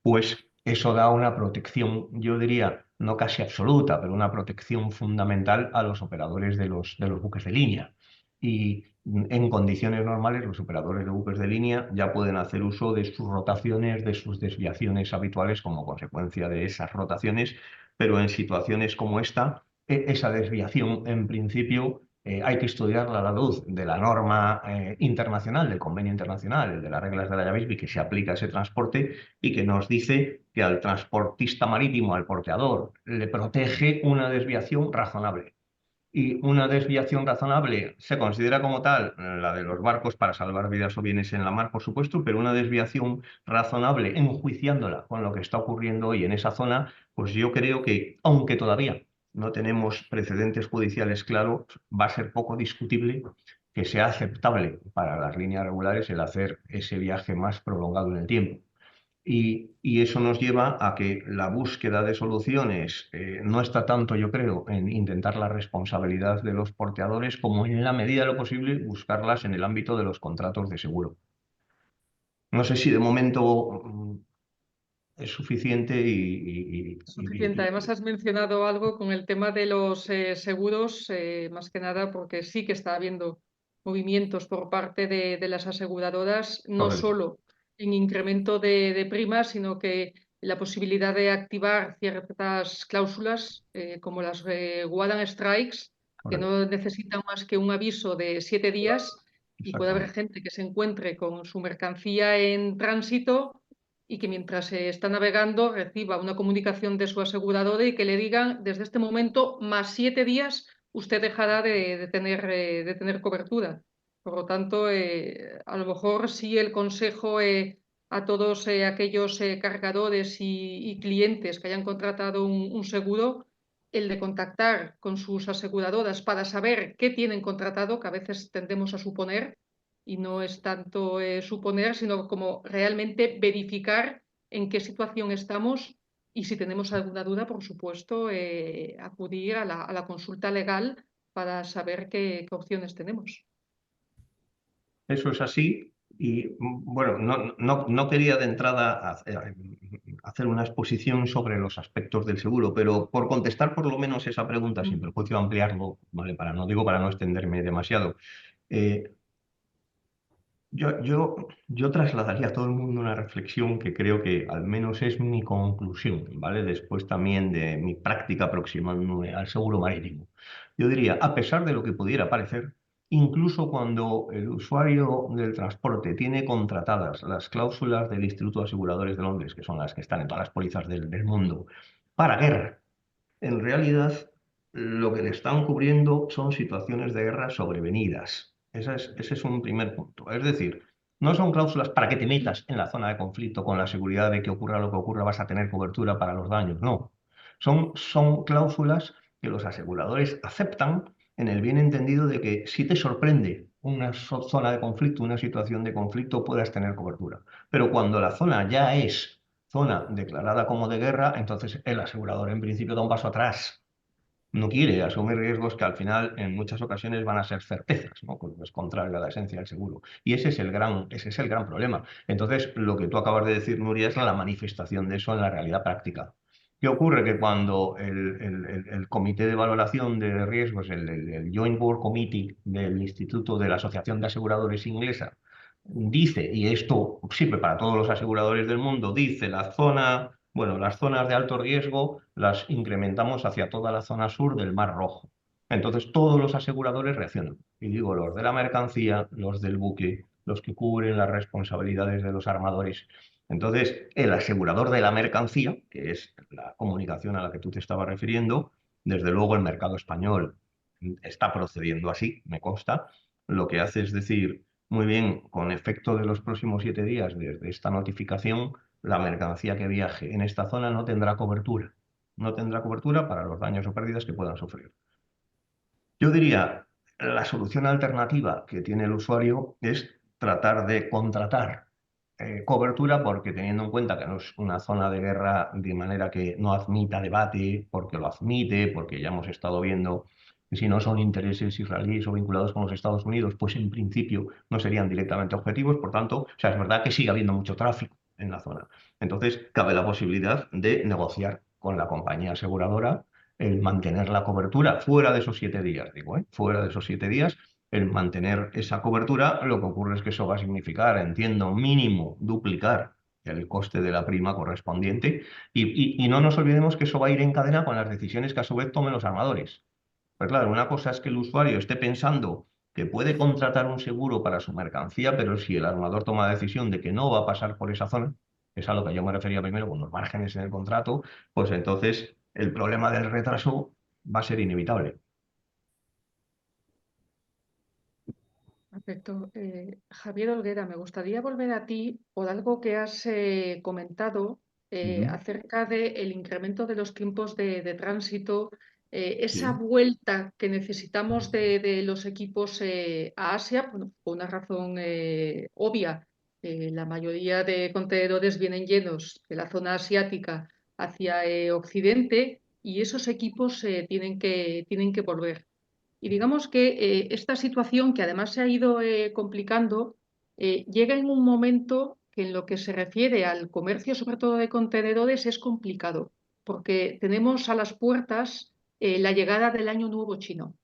Speaker 5: pues eso da una protección, yo diría, no casi absoluta, pero una protección fundamental a los operadores de los buques de línea. Y en condiciones normales, los operadores de buques de línea ya pueden hacer uso de sus rotaciones, de sus desviaciones habituales como consecuencia de esas rotaciones, pero en situaciones como esta, esa desviación, en principio, hay que estudiarla a la luz de la norma internacional, del convenio internacional, de las reglas de la IABISBI que se aplica a ese transporte y que nos dice que al transportista marítimo, al porteador, le protege una desviación razonable. Y una desviación razonable se considera como tal, la de los barcos para salvar vidas o bienes en la mar, por supuesto, pero una desviación razonable, enjuiciándola con lo que está ocurriendo hoy en esa zona, pues yo creo que, aunque todavía no tenemos precedentes judiciales claros, va a ser poco discutible que sea aceptable para las líneas regulares el hacer ese viaje más prolongado en el tiempo. Y eso nos lleva a que la búsqueda de soluciones no está tanto, yo creo, en intentar la responsabilidad de los porteadores como en la medida de lo posible buscarlas en el ámbito de los contratos de seguro. No sé si de momento es suficiente
Speaker 1: Suficiente. Además, has mencionado algo con el tema de los seguros, más que nada porque sí que está habiendo movimientos por parte de las aseguradoras, no
Speaker 5: Correcto.
Speaker 1: solo en incremento de primas, sino que la posibilidad de activar ciertas cláusulas, como las One and Strikes, que
Speaker 5: Correcto.
Speaker 1: no necesitan más que un aviso de 7 días, y puede haber
Speaker 5: Exactamente.
Speaker 1: gente que se encuentre con su mercancía en tránsito y que mientras se está navegando reciba una comunicación de su aseguradora y que le digan, desde este momento, más 7 días, usted dejará de tener cobertura. Por lo tanto, a lo mejor sí el consejo a todos aquellos cargadores y clientes que hayan contratado un seguro, el de contactar con sus aseguradoras para saber qué tienen contratado, que a veces tendemos a suponer, y no es tanto suponer, sino como realmente verificar en qué situación estamos, y si tenemos alguna duda, por supuesto, acudir a la consulta legal para saber qué opciones tenemos.
Speaker 5: Eso es así. Y bueno, no quería de entrada hacer una exposición sobre los aspectos del seguro, pero por contestar por lo menos esa pregunta, sin perjuicio de ampliarlo, ¿vale? Para no extenderme demasiado. Yo trasladaría a todo el mundo una reflexión que creo que al menos es mi conclusión, ¿vale? Después también de mi práctica aproximándome al seguro marítimo. Yo diría, a pesar de lo que pudiera parecer, incluso cuando el usuario del transporte tiene contratadas las cláusulas del Instituto de Aseguradores de Londres, que son las que están en todas las pólizas del mundo, para guerra, en realidad lo que le están cubriendo son situaciones de guerra sobrevenidas. Ese es un primer punto. Es decir, no son cláusulas para que te metas en la zona de conflicto con la seguridad de que ocurra lo que ocurra, vas a tener cobertura para los daños. No. Son cláusulas que los aseguradores aceptan en el bien entendido de que si te sorprende una zona de conflicto, una situación de conflicto, puedas tener cobertura. Pero cuando la zona ya es zona declarada como de guerra, entonces el asegurador en principio da un paso atrás. No quiere asumir riesgos que al final en muchas ocasiones van a ser certezas, ¿no? Porque es contrario a la esencia del seguro. Y ese es el gran problema. Entonces, lo que tú acabas de decir, Nuria, es la manifestación de eso en la realidad práctica. ¿Qué ocurre? Que cuando el comité de valoración de riesgos, el Joint Board Committee del Instituto de la Asociación de Aseguradores Inglesa, dice, y esto sirve para todos los aseguradores del mundo, dice las zonas de alto riesgo las incrementamos hacia toda la zona sur del Mar Rojo. Entonces todos los aseguradores reaccionan. Y digo, los de la mercancía, los del buque, los que cubren las responsabilidades de los armadores. Entonces, el asegurador de la mercancía, que es la comunicación a la que tú te estabas refiriendo, desde luego el mercado español está procediendo así, me consta. Lo que hace es decir, muy bien, con efecto de los próximos 7 días desde esta notificación, la mercancía que viaje en esta zona no tendrá cobertura. No tendrá cobertura para los daños o pérdidas que puedan sufrir. Yo diría, la solución alternativa que tiene el usuario es tratar de contratar cobertura, porque teniendo en cuenta que no es una zona de guerra de manera que no admita debate, porque lo admite, porque ya hemos estado viendo que si no son intereses israelíes o vinculados con los Estados Unidos, pues en principio no serían directamente objetivos. Por tanto, o sea, es verdad que sigue habiendo mucho tráfico en la zona. Entonces, cabe la posibilidad de negociar con la compañía aseguradora el mantener la cobertura fuera de esos 7 días, digo, fuera de esos 7 días, el mantener esa cobertura. Lo que ocurre es que eso va a significar, entiendo, mínimo duplicar el coste de la prima correspondiente, y no nos olvidemos que eso va a ir en cadena con las decisiones que a su vez tomen los armadores. Pues claro, una cosa es que el usuario esté pensando que puede contratar un seguro para su mercancía, pero si el armador toma la decisión de que no va a pasar por esa zona, que es a lo que yo me refería primero con los márgenes en el contrato, pues entonces el problema del retraso va a ser inevitable.
Speaker 1: Perfecto. Javier Olguera, me gustaría volver a ti por algo que has comentado
Speaker 4: Ujú.
Speaker 1: acerca del incremento de los tiempos de tránsito, esa
Speaker 4: Sí.
Speaker 1: vuelta que necesitamos de los equipos a Asia, bueno, por una razón obvia. La mayoría de contenedores vienen llenos de la zona asiática hacia Occidente y esos equipos tienen que volver. Y digamos que esta situación, que además se ha ido complicando, llega en un momento que en lo que se refiere al comercio, sobre todo de contenedores, es complicado, porque tenemos a las puertas la llegada del Año Nuevo Chino,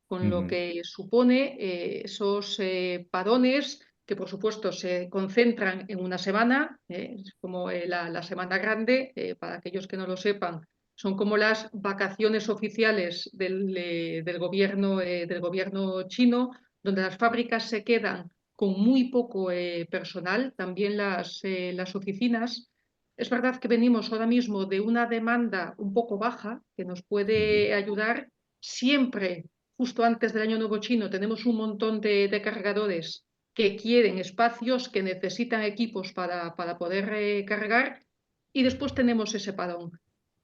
Speaker 1: con lo
Speaker 4: Ujú.
Speaker 1: que supone esos parones que, por supuesto, se concentran en una semana, es como la Semana Grande, para aquellos que no lo sepan, son como las vacaciones oficiales del gobierno chino, donde las fábricas se quedan con muy poco personal, también las oficinas. Es verdad que venimos ahora mismo de una demanda un poco baja que nos
Speaker 4: Ujú.
Speaker 1: puede ayudar. Siempre, justo antes del Año Nuevo Chino, tenemos un montón de cargadores que quieren espacios, que necesitan equipos para poder cargar, y después tenemos ese parón.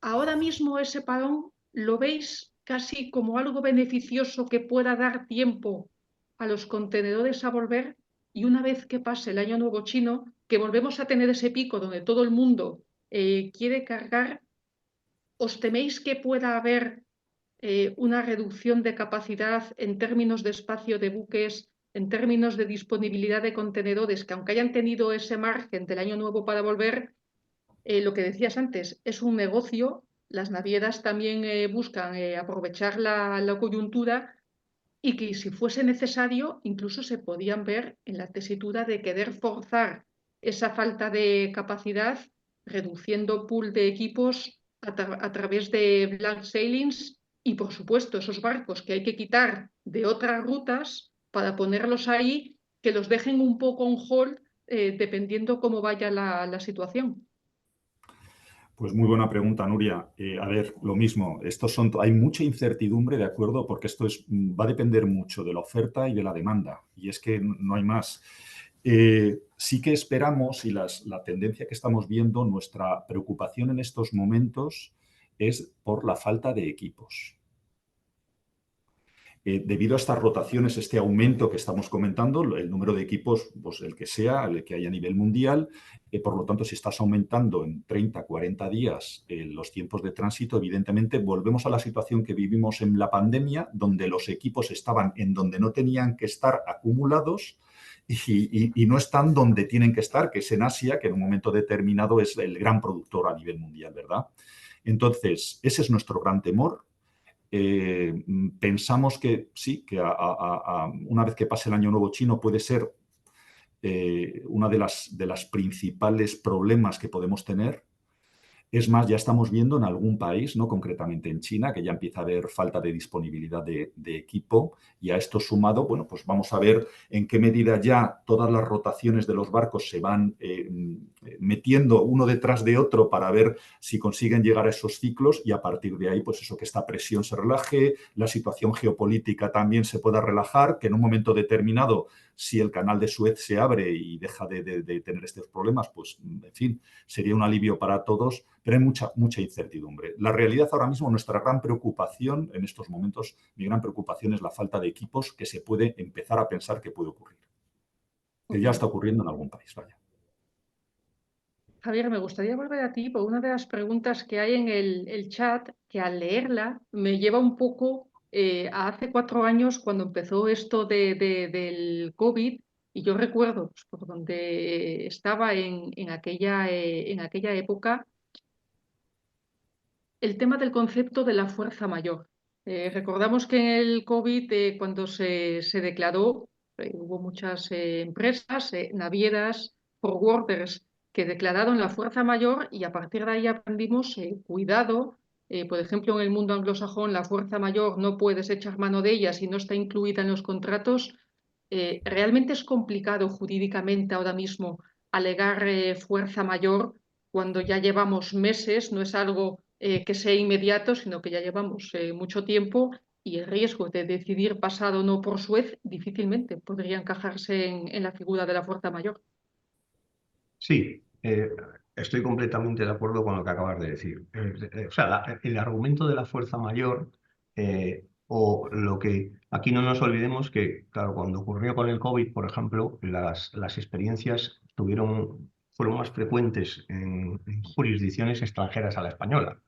Speaker 1: Ahora mismo ese parón lo veis casi como algo beneficioso que pueda dar tiempo a los contenedores a volver, y una vez que pase el Año Nuevo Chino, que volvemos a tener ese pico donde todo el mundo quiere cargar, ¿os teméis que pueda haber una reducción de capacidad en términos de espacio de buques, en términos de disponibilidad de contenedores, que aunque hayan tenido ese margen del Año Nuevo para volver, lo que decías antes, es un negocio? Las navieras también buscan aprovechar la coyuntura, y que si fuese necesario, incluso se podían ver en la tesitura de querer forzar esa falta de capacidad, reduciendo pool de equipos a través de blank sailings, y, por supuesto, esos barcos que hay que quitar de otras rutas para ponerlos ahí, que los dejen un poco on hold, dependiendo cómo vaya la situación.
Speaker 4: Pues muy buena pregunta, Nuria. A ver, lo mismo, hay mucha incertidumbre, ¿de acuerdo? Porque va a depender mucho de la oferta y de la demanda, y es que no hay más. Sí que esperamos, y la tendencia que estamos viendo, nuestra preocupación en estos momentos es por la falta de equipos. Debido a estas rotaciones, este aumento que estamos comentando, el número de equipos, pues el que sea, el que haya a nivel mundial, por lo tanto, si estás aumentando en 30, 40 días los tiempos de tránsito, evidentemente volvemos a la situación que vivimos en la pandemia, donde los equipos estaban en donde no tenían que estar acumulados y no están donde tienen que estar, que es en Asia, que en un momento determinado es el gran productor a nivel mundial, ¿verdad? Entonces, ese es nuestro gran temor. Pensamos que sí, que una vez que pase el Año Nuevo Chino puede ser una de las principales problemas que podemos tener. Es más, ya estamos viendo en algún país, no concretamente en China, que ya empieza a haber falta de disponibilidad de equipo, y a esto sumado, bueno, pues vamos a ver en qué medida ya todas las rotaciones de los barcos se van metiendo uno detrás de otro para ver si consiguen llegar a esos ciclos, y a partir de ahí, pues eso, que esta presión se relaje, la situación geopolítica también se pueda relajar, que en un momento determinado, si el canal de Suez se abre y deja de tener estos problemas, pues, en fin, sería un alivio para todos, pero hay mucha incertidumbre. La realidad ahora mismo, nuestra gran preocupación en estos momentos, mi gran preocupación es la falta de equipos, que se puede empezar a pensar que puede ocurrir. Que ya está ocurriendo en algún país, vaya.
Speaker 1: Javier, me gustaría volver a ti por una de las preguntas que hay en el chat, que al leerla me lleva un poco a hace 4 años, cuando empezó esto del COVID, y yo recuerdo, pues, por donde estaba en aquella época, el tema del concepto de la fuerza mayor. Recordamos que en el COVID, cuando se declaró, hubo muchas empresas, navieras, forwarders, que declararon la fuerza mayor, y a partir de ahí aprendimos cuidado. Por ejemplo, en el mundo anglosajón, la fuerza mayor no puedes echar mano de ella si no está incluida en los contratos. Realmente es complicado jurídicamente ahora mismo alegar fuerza mayor cuando ya llevamos meses, no es algo que sea inmediato, sino que ya llevamos mucho tiempo, y el riesgo de decidir pasar o no por Suez difícilmente podría encajarse en la figura de la fuerza mayor.
Speaker 5: Sí, estoy completamente de acuerdo con lo que acabas de decir. O sea, el argumento de la fuerza mayor, o lo que aquí no nos olvidemos que, claro, cuando ocurrió con el COVID, por ejemplo, las experiencias fueron más frecuentes en jurisdicciones extranjeras a la española,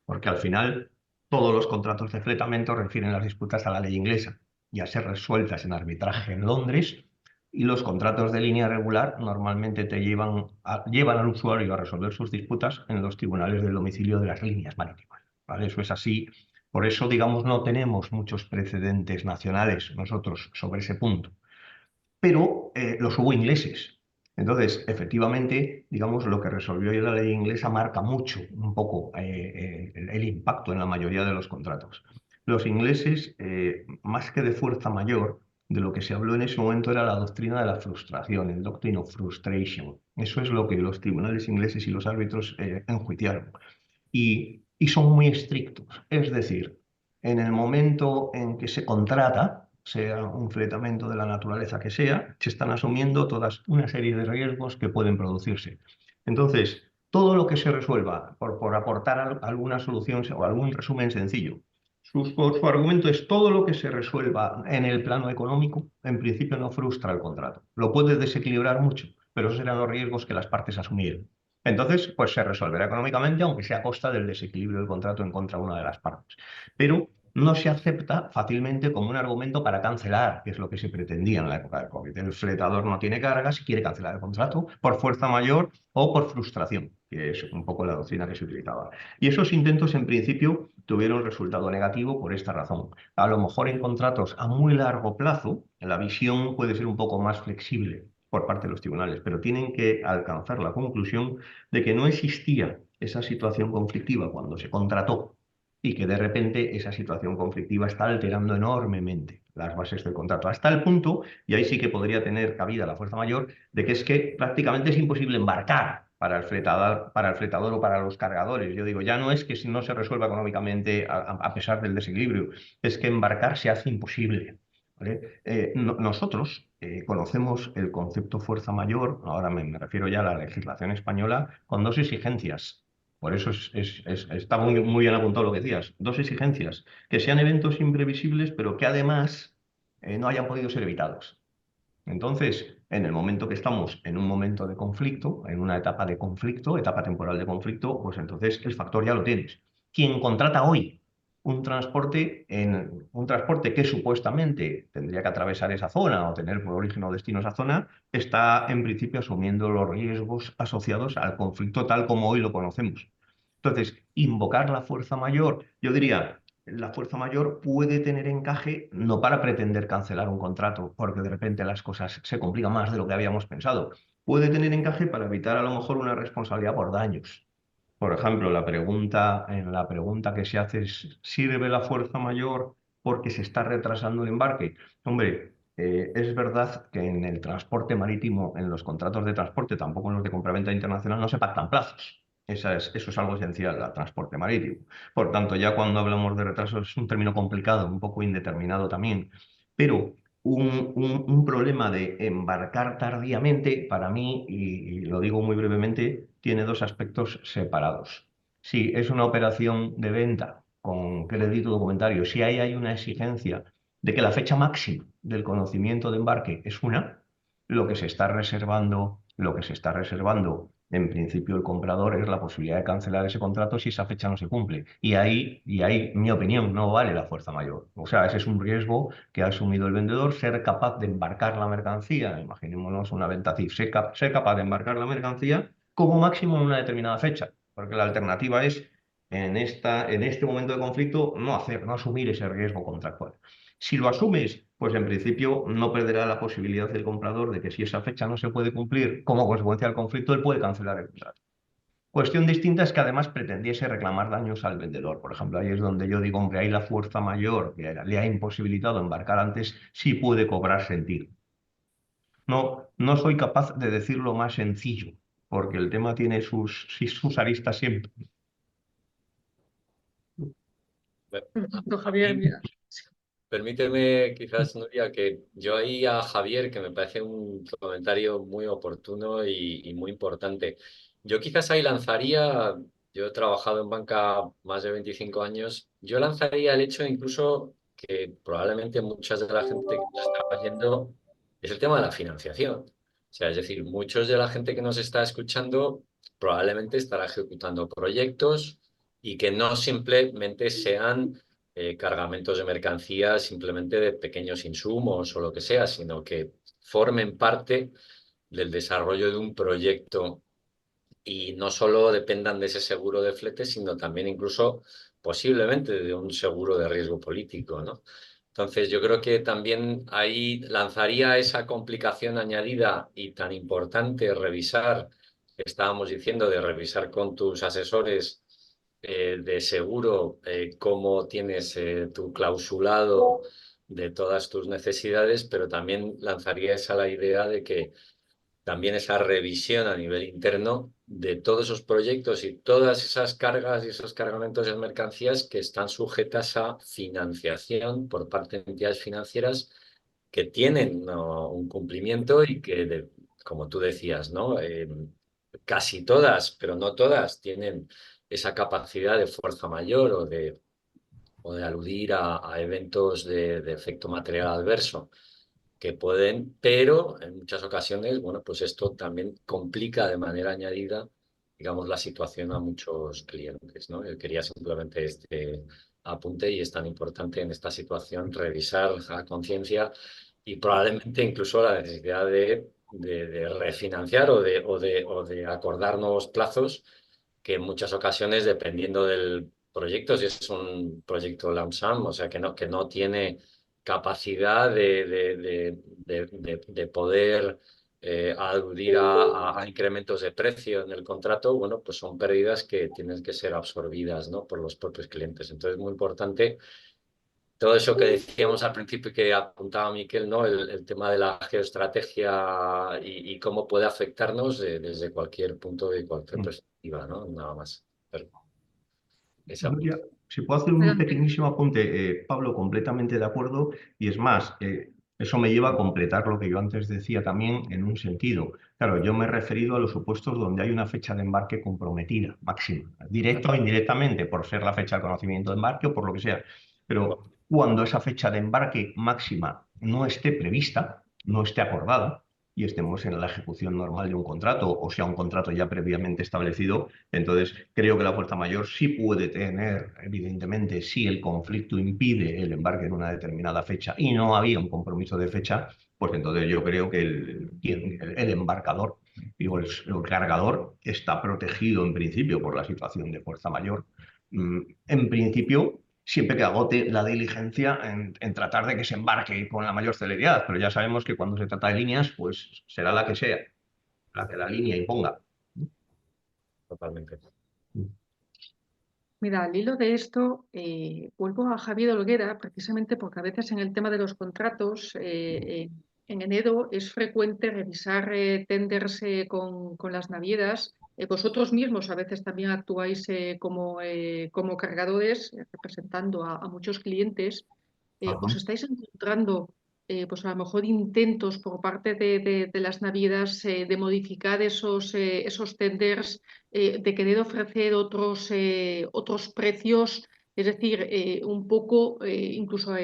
Speaker 5: porque al final todos los contratos de fletamento refieren las disputas a la ley inglesa y a ser resueltas en arbitraje en Londres, y los contratos de línea regular normalmente llevan al usuario a resolver sus disputas en los tribunales del domicilio de las líneas marítimas, ¿vale? Eso es así. Por eso, digamos, no tenemos muchos precedentes nacionales nosotros sobre ese punto, pero los hubo ingleses. Entonces, efectivamente, digamos, lo que resolvió la ley inglesa marca mucho, un poco, el impacto en la mayoría de los contratos. Los ingleses, más que de fuerza mayor, de lo que se habló en ese momento era la doctrina de la frustración, el doctrine of frustration. Eso es lo que los tribunales ingleses y los árbitros enjuiciaron. Y son muy estrictos. Es decir, en el momento en que se contrata, sea un fletamento de la naturaleza que sea, se están asumiendo una serie de riesgos que pueden producirse. Entonces, todo lo que se resuelva, por aportar alguna solución o algún resumen sencillo, su argumento es todo lo que se resuelva en el plano económico, en principio no frustra el contrato. Lo puede desequilibrar mucho, pero esos serán los riesgos que las partes asumieron. Entonces, pues se resolverá económicamente, aunque sea a costa del desequilibrio del contrato en contra de una de las partes. Pero no se acepta fácilmente como un argumento para cancelar, que es lo que se pretendía en la época del COVID. El fletador no tiene cargas y quiere cancelar el contrato por fuerza mayor o por frustración, que es un poco la doctrina que se utilizaba. Y esos intentos, en principio, tuvieron resultado negativo por esta razón. A lo mejor en contratos a muy largo plazo, la visión puede ser un poco más flexible por parte de los tribunales, pero tienen que alcanzar la conclusión de que no existía esa situación conflictiva cuando se contrató y que de repente esa situación conflictiva está alterando enormemente las bases del contrato, hasta el punto, y ahí sí que podría tener cabida la fuerza mayor, de que es que prácticamente es imposible embarcar para el fletador o para los cargadores. Yo digo, ya no es que si no se resuelva económicamente a pesar del desequilibrio, es que embarcar se hace imposible, ¿vale? Nosotros conocemos el concepto fuerza mayor, ahora me refiero ya a la legislación española, con dos exigencias. Por eso está muy bien apuntado lo que decías. Dos exigencias: que sean eventos imprevisibles, pero que además no hayan podido ser evitados. Entonces, en el momento que estamos en un momento de conflicto, en una etapa de conflicto, etapa temporal de conflicto, pues entonces el factor ya lo tienes. Quien contrata hoy un transporte que supuestamente tendría que atravesar esa zona o tener por origen o destino esa zona, está en principio asumiendo los riesgos asociados al conflicto tal como hoy lo conocemos. Entonces, invocar la fuerza mayor, yo diría, la fuerza mayor puede tener encaje no para pretender cancelar un contrato, porque de repente las cosas se complican más de lo que habíamos pensado. Puede tener encaje para evitar a lo mejor una responsabilidad por daños. Por ejemplo, en la pregunta que se hace es: ¿sirve la fuerza mayor porque se está retrasando el embarque? Hombre, es verdad que en el transporte marítimo, en los contratos de transporte, tampoco en los de compraventa internacional, no se pactan plazos. Eso es algo esencial al transporte marítimo. Por tanto, ya cuando hablamos de retraso es un término complicado, un poco indeterminado también. Pero un problema de embarcar tardíamente, para mí, y lo digo muy brevemente, tiene dos aspectos separados. Si es una operación de venta con crédito documentario, si ahí hay una exigencia de que la fecha máxima del conocimiento de embarque es una, lo que se está reservando en principio el comprador es la posibilidad de cancelar ese contrato si esa fecha no se cumple. Y ahí, mi opinión, no vale la fuerza mayor. O sea, ese es un riesgo que ha asumido el vendedor, ser capaz de embarcar la mercancía. Imaginémonos una venta CIF, ser capaz de embarcar la mercancía como máximo en una determinada fecha, porque la alternativa es, en este momento de conflicto, no asumir ese riesgo contractual. Si lo asumes, pues en principio no perderá la posibilidad del comprador de que si esa fecha no se puede cumplir como consecuencia del conflicto, él puede cancelar el contrato. Cuestión distinta es que además pretendiese reclamar daños al vendedor. Por ejemplo, ahí es donde yo digo, hombre, ahí la fuerza mayor que le ha imposibilitado embarcar antes sí puede cobrar sentido. No soy capaz de decirlo más sencillo, porque el tema tiene sus aristas siempre.
Speaker 1: Perfecto, Javier. Mira,
Speaker 3: permíteme quizás, Nuria, que yo ahí a Javier, que me parece un comentario muy oportuno y muy importante. Yo quizás ahí lanzaría, yo he trabajado en banca más de 25 años, yo lanzaría el hecho incluso que probablemente muchas de la gente que nos está oyendo es el tema de la financiación. O sea, es decir, muchos de la gente que nos está escuchando probablemente estará ejecutando proyectos y que no simplemente sean cargamentos de mercancías simplemente de pequeños insumos o lo que sea, sino que formen parte del desarrollo de un proyecto y no solo dependan de ese seguro de flete, sino también incluso posiblemente de un seguro de riesgo político, ¿no? Entonces, yo creo que también ahí lanzaría esa complicación añadida y tan importante revisar, que estábamos diciendo, de revisar con tus asesores de seguro cómo tienes tu clausulado de todas tus necesidades, pero también lanzaría esa la idea de que también esa revisión a nivel interno de todos esos proyectos y todas esas cargas y esos cargamentos de mercancías que están sujetas a financiación por parte de entidades financieras que tienen, ¿no?, un cumplimiento y que, como tú decías, ¿no? Casi todas, pero no todas, tienen esa capacidad de fuerza mayor o de aludir a eventos de efecto material adverso que pueden, pero en muchas ocasiones, bueno, pues esto también complica de manera añadida, digamos, la situación a muchos clientes, ¿no? Yo quería simplemente este apunte y es tan importante en esta situación revisar a conciencia y probablemente incluso la necesidad de refinanciar o de acordar nuevos plazos que en muchas ocasiones, dependiendo del proyecto, si es un proyecto lump sum, o sea, que no tiene capacidad de poder aludir a incrementos de precio en el contrato, bueno, pues son pérdidas que tienen que ser absorbidas, ¿no?, por los propios clientes. Entonces, es muy importante todo eso que decíamos al principio y que apuntaba Miquel, ¿no? El tema de la geoestrategia y cómo puede afectarnos desde cualquier punto y cualquier perspectiva, ¿no? Nada más. Pero ese
Speaker 5: Nuria,
Speaker 3: apunte.
Speaker 5: si puedo hacer un
Speaker 1: Adelante.
Speaker 5: pequeñísimo apunte, Pablo, completamente de acuerdo, y es más, eso me lleva a completar lo que yo antes decía también en un sentido. Claro, yo me he referido a los supuestos donde hay una fecha de embarque comprometida, máxima, directa o indirectamente, por ser la fecha de conocimiento de embarque o por lo que sea. Pero cuando esa fecha de embarque máxima no esté prevista, no esté acordada, y estemos en la ejecución normal de un contrato, o sea, un contrato ya previamente establecido, entonces creo que la fuerza mayor sí puede tener, evidentemente, si el conflicto impide el embarque en una determinada fecha y no había un compromiso de fecha, pues entonces yo creo que el embarcador, digo, el cargador está protegido en principio por la situación de fuerza mayor. En principio, siempre que agote la diligencia en tratar de que se embarque con la mayor celeridad, pero ya sabemos que cuando se trata de líneas, pues será la que sea, la que la línea imponga.
Speaker 3: Totalmente.
Speaker 1: Mira, al hilo de esto, vuelvo a Javier Olguera, precisamente porque a veces en el tema de los contratos, en enero es frecuente revisar tenders con las navieras. Vosotros mismos a veces también actuáis como cargadores, representando a muchos clientes. ¿Os
Speaker 5: Ajá.
Speaker 1: estáis encontrando, pues a lo mejor intentos por parte de las navieras de modificar esos tenders, de querer ofrecer otros precios? Es decir, un poco, incluso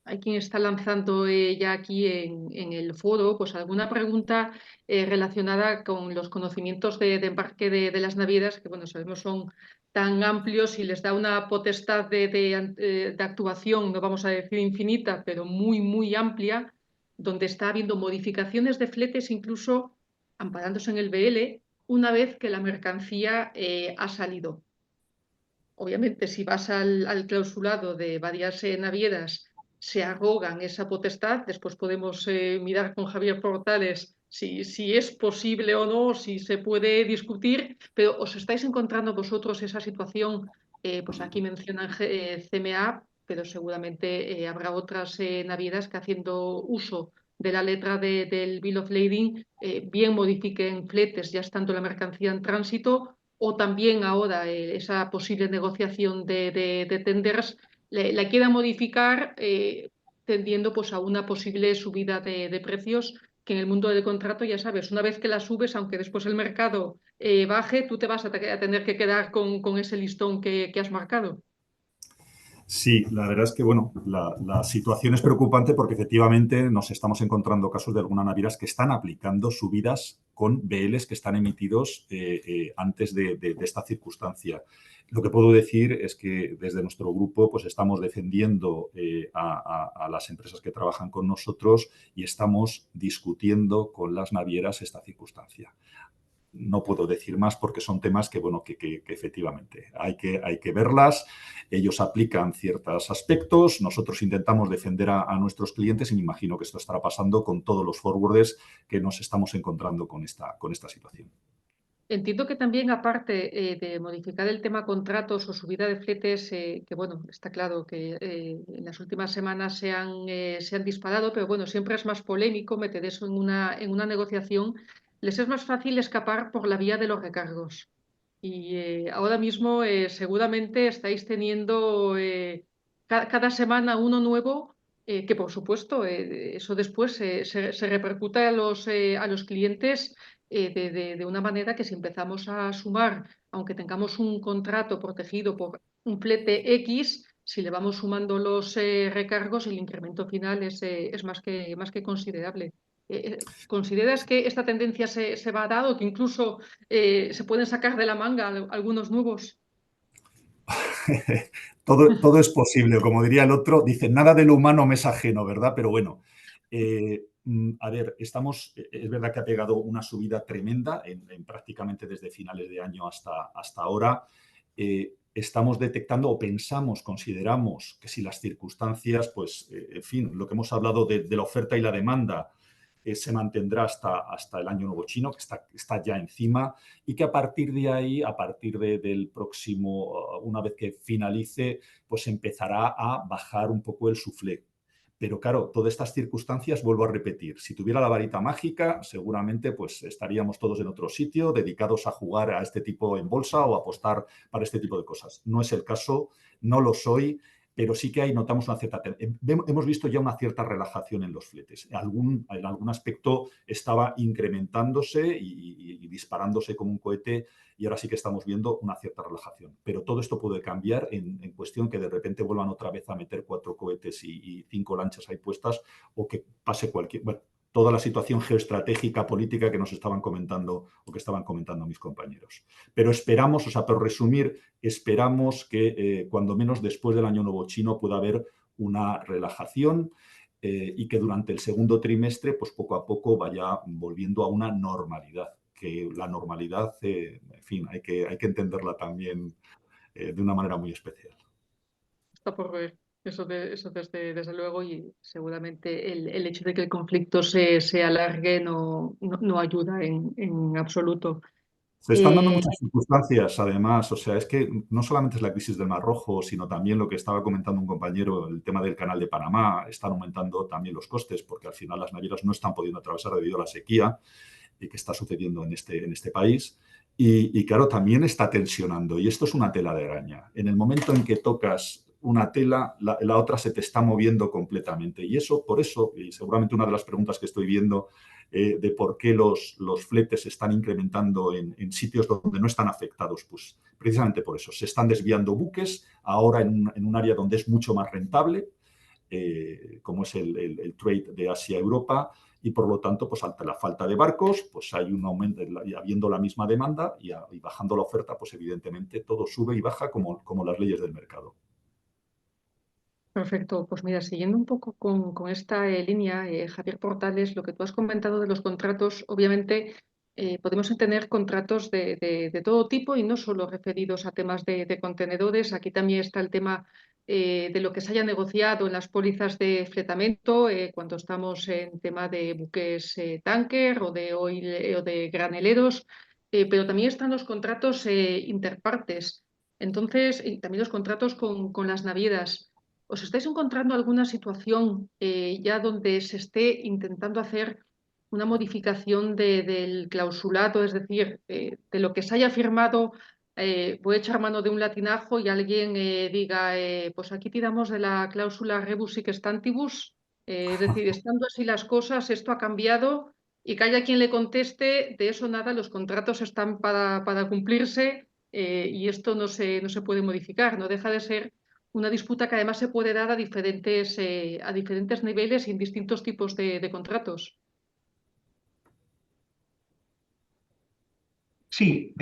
Speaker 1: hay quien está lanzando ya aquí en el foro, pues alguna pregunta relacionada con los conocimientos de embarque de las navieras, que bueno, sabemos son tan amplios y les da una potestad de actuación, no vamos a decir infinita, pero muy, muy amplia, donde está habiendo modificaciones de fletes, incluso amparándose en el BL, una vez que la mercancía ha salido. Obviamente, si vas al clausulado de varias navieras, se arrogan esa potestad. Después podemos mirar con Javier Portales si es posible o no, si se puede discutir, pero ¿os estáis encontrando vosotros esa situación? Pues aquí mencionan CMA, pero seguramente habrá otras navieras que, haciendo uso de la letra del Bill of Lading, bien modifiquen fletes ya estando la mercancía en tránsito, o también ahora esa posible negociación de tenders la quiera modificar tendiendo pues, a una posible subida de precios, que en el mundo del contrato, ya sabes, una vez que la subes, aunque después el mercado baje, tú te vas a tener que quedar con ese listón que has marcado.
Speaker 4: Sí, la verdad es que bueno, la situación es preocupante porque efectivamente nos estamos encontrando casos de algunas navieras que están aplicando subidas con BLs que están emitidos antes de esta circunstancia. Lo que puedo decir es que desde nuestro grupo pues estamos defendiendo a las empresas que trabajan con nosotros y estamos discutiendo con las navieras esta circunstancia. No puedo decir más porque son temas que, bueno, que efectivamente hay que verlas. Ellos aplican ciertos aspectos, nosotros intentamos defender a nuestros clientes y me imagino que esto estará pasando con todos los forwarders que nos estamos encontrando con esta situación.
Speaker 1: Entiendo que también, aparte de modificar el tema contratos o subida de fletes, que bueno, está claro que en las últimas semanas se han disparado, pero bueno, siempre es más polémico meter eso en una negociación. Les es más fácil escapar por la vía de los recargos. Y ahora mismo seguramente estáis teniendo cada semana uno nuevo, que por supuesto eso después se repercute a los clientes de una manera que si empezamos a sumar, aunque tengamos un contrato protegido por un flete X, si le vamos sumando los recargos, el incremento final es más que considerable. ¿Consideras que esta tendencia se va a dar o que incluso se pueden sacar de la manga algunos nuevos?
Speaker 4: Todo es posible, como diría el otro, dice, nada de lo humano me es ajeno, ¿verdad? Pero bueno, a ver, es verdad que ha pegado una subida tremenda en prácticamente desde finales de año hasta ahora. Estamos detectando o pensamos, consideramos que si las circunstancias, pues, en fin, lo que hemos hablado de la oferta y la demanda se mantendrá hasta el año nuevo chino, que está ya encima, y que a partir de ahí, a partir del próximo, una vez que finalice, pues empezará a bajar un poco el suflé. Pero claro, todas estas circunstancias, vuelvo a repetir, si tuviera la varita mágica, seguramente pues estaríamos todos en otro sitio, dedicados a jugar a este tipo en bolsa o apostar para este tipo de cosas. No es el caso, no lo soy, pero sí que ahí notamos una cierta... Hemos visto ya una cierta relajación en los fletes. En algún aspecto estaba incrementándose y disparándose como un cohete y ahora sí que estamos viendo una cierta relajación. Pero todo esto puede cambiar en cuestión que de repente vuelvan otra vez a meter 4 cohetes y 5 lanchas ahí puestas o que pase cualquier... Bueno, toda la situación geoestratégica, política que nos estaban comentando o que estaban comentando mis compañeros. Pero esperamos, o sea, por resumir, esperamos que cuando menos después del año nuevo chino pueda haber una relajación y que durante el segundo trimestre, pues poco a poco vaya volviendo a una normalidad. Que la normalidad, en fin, hay que entenderla también de una manera muy especial.
Speaker 1: Está por ver. Eso desde luego, y seguramente el hecho de que el conflicto se alargue no ayuda en absoluto.
Speaker 4: Se están dando muchas circunstancias, además, o sea, es que no solamente es la crisis del Mar Rojo, sino también lo que estaba comentando un compañero, el tema del Canal de Panamá, están aumentando también los costes, porque al final las navieras no están pudiendo atravesar debido a la sequía que está sucediendo en este país. Y claro, también está tensionando, y esto es una tela de araña. En el momento en que tocas una tela, la otra se te está moviendo completamente. Y eso, por eso, y seguramente una de las preguntas que estoy viendo de por qué los fletes se están incrementando en sitios donde no están afectados, pues precisamente por eso. Se están desviando buques ahora en un área donde es mucho más rentable, como es el trade de Asia a Europa, y por lo tanto, pues ante la falta de barcos, pues hay un aumento, habiendo la misma demanda y bajando la oferta, pues evidentemente todo sube y baja como las leyes del mercado.
Speaker 1: Perfecto, pues mira, siguiendo un poco con esta línea, Javier Portales, lo que tú has comentado de los contratos, obviamente podemos tener contratos de todo tipo y no solo referidos a temas de contenedores. Aquí también está el tema de lo que se haya negociado en las pólizas de fletamento, cuando estamos en tema de buques tanker o de oil o de graneleros, pero también están los contratos interpartes. Entonces, y también los contratos con las navieras. ¿Os estáis encontrando alguna situación ya donde se esté intentando hacer una modificación del clausulado, es decir, de lo que se haya firmado voy a echar mano de un latinajo y alguien diga, pues aquí tiramos de la cláusula rebus sic stantibus, es decir, estando así las cosas, esto ha cambiado y que haya quien le conteste, de eso nada, los contratos están para cumplirse y esto no se puede modificar, no deja de ser una disputa que además se puede dar a diferentes niveles y en distintos tipos de contratos.
Speaker 5: Sí,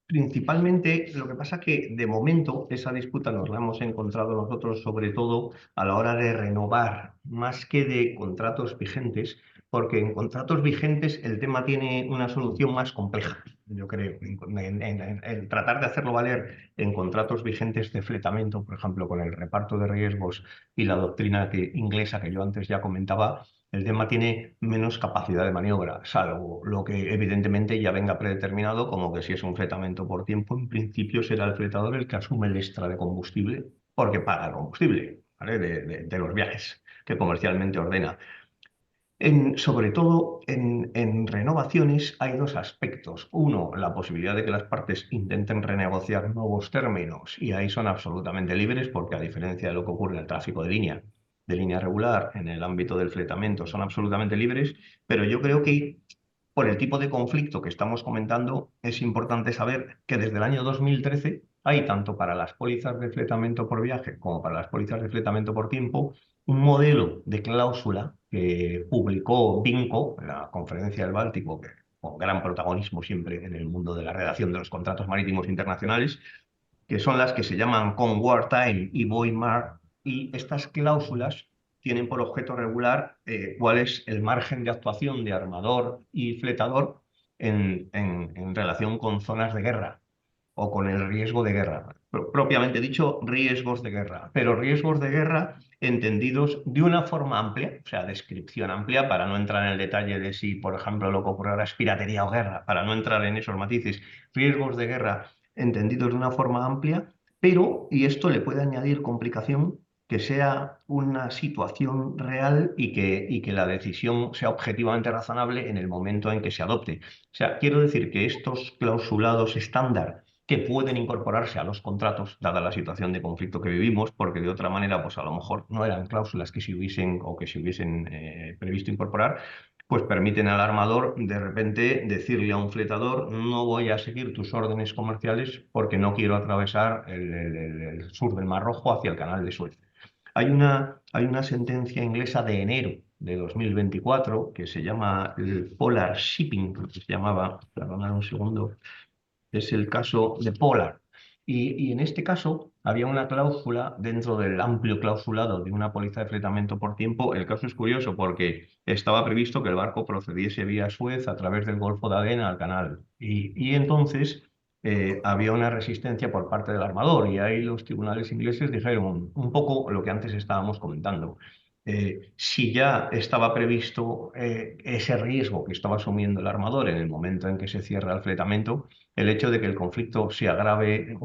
Speaker 5: principalmente lo que pasa es que de momento esa disputa nos la hemos encontrado nosotros sobre todo a la hora de renovar, más que de contratos vigentes, porque en contratos vigentes el tema tiene una solución más compleja, yo creo. En tratar de hacerlo valer en contratos vigentes de fletamento, por ejemplo, con el reparto de riesgos y la doctrina inglesa que yo antes ya comentaba, el tema tiene menos capacidad de maniobra, salvo lo que evidentemente ya venga predeterminado, como que si es un fletamento por tiempo, en principio será el fletador el que asume el extra de combustible, porque paga el combustible, ¿vale? de los viajes que comercialmente ordena. Sobre todo en renovaciones hay dos aspectos. Uno, la posibilidad de que las partes intenten renegociar nuevos términos y ahí son absolutamente libres porque a diferencia de lo que ocurre en el tráfico de línea regular, en el ámbito del fletamento, son absolutamente libres, pero yo creo que por el tipo de conflicto que estamos comentando es importante saber que desde el año 2013 hay tanto para las pólizas de fletamento por viaje como para las pólizas de fletamento por tiempo un modelo de cláusula que publicó BINCO, la Conferencia del Báltico, que con gran protagonismo siempre en el mundo de la redacción de los contratos marítimos internacionales, que son las que se llaman Con Wartime y Boimar, y estas cláusulas tienen por objeto regular cuál es el margen de actuación de armador y fletador en relación con zonas de guerra o con el riesgo de guerra. Propiamente dicho, riesgos de guerra, pero riesgos de guerra entendidos de una forma amplia, o sea, descripción amplia, para no entrar en el detalle de si, por ejemplo, lo que ocurre ahora es piratería o guerra, para no entrar en esos matices, riesgos de guerra entendidos de una forma amplia, pero, y esto le puede añadir complicación, que sea una situación real y que la decisión sea objetivamente razonable en el momento en que se adopte. O sea, quiero decir que estos clausulados estándar que pueden incorporarse a los contratos, dada la situación de conflicto que vivimos, porque de otra manera, pues a lo mejor no eran cláusulas que se hubiesen o que se hubiesen previsto incorporar, pues permiten al armador de repente decirle a un fletador: no voy a seguir tus órdenes comerciales porque no quiero atravesar el sur del Mar Rojo hacia el canal de Suez. Hay una sentencia inglesa de enero de 2024 que se llama el Polar Shipping, que se llamaba, perdonad un segundo, es el caso de Polar. Y en este caso había una cláusula dentro del amplio clausulado de una póliza de fletamento por tiempo. El caso es curioso porque estaba previsto que el barco procediese vía Suez a través del Golfo de Adén al canal. Y entonces había una resistencia por parte del armador y ahí los tribunales ingleses dijeron un poco lo que antes estábamos comentando. Si ya estaba previsto ese riesgo que estaba asumiendo el armador en el momento en que se cierra el fletamento, el hecho de que el conflicto se agrave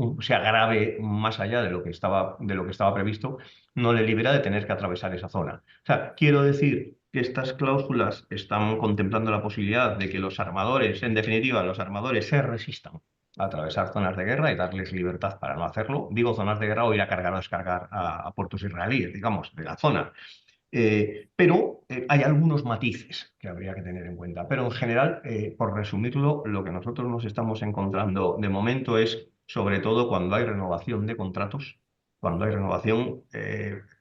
Speaker 5: más allá de lo que estaba previsto, no le libera de tener que atravesar esa zona. O sea, quiero decir que estas cláusulas están contemplando la posibilidad de que los armadores, en definitiva, los armadores se resistan a atravesar zonas de guerra y darles libertad para no hacerlo. Digo zonas de guerra o ir a cargar o descargar a puertos israelíes, digamos, de la zona. Pero hay algunos matices que habría que tener en cuenta. Pero en general, por resumirlo, lo que nosotros nos estamos encontrando de momento es, sobre todo cuando hay renovación de contratos, cuando hay renovación,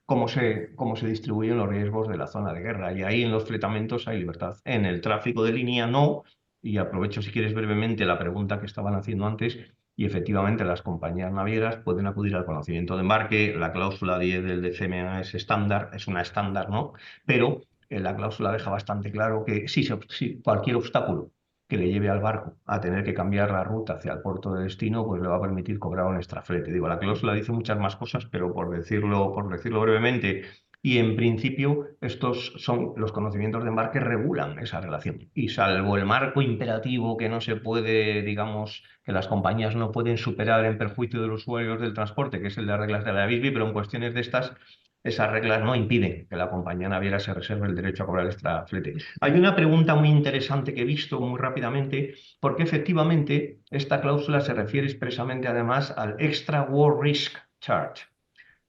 Speaker 5: cómo se distribuyen los riesgos de la zona de guerra. Y ahí en los fletamentos hay libertad. En el tráfico de línea no. Y aprovecho, si quieres, brevemente la pregunta que estaban haciendo antes. Y efectivamente las compañías navieras pueden acudir al conocimiento de embarque. La cláusula 10 del DCMA es estándar, es una estándar, ¿no? Pero la cláusula deja bastante claro que si cualquier obstáculo que le lleve al barco a tener que cambiar la ruta hacia el puerto de destino, pues le va a permitir cobrar un extra flete. Digo, la cláusula dice muchas más cosas, pero por decirlo brevemente, y en principio estos son los conocimientos de embarque regulan esa relación. Y salvo el marco imperativo que no se puede, digamos, que las compañías no pueden superar en perjuicio de los usuarios del transporte, que es el de reglas de la BISBI, pero en cuestiones de estas esas reglas no impiden que la compañía naviera se reserve el derecho a cobrar extra flete. Hay una pregunta muy interesante que he visto muy rápidamente, porque efectivamente esta cláusula se refiere expresamente además al Extra War Risk Charge.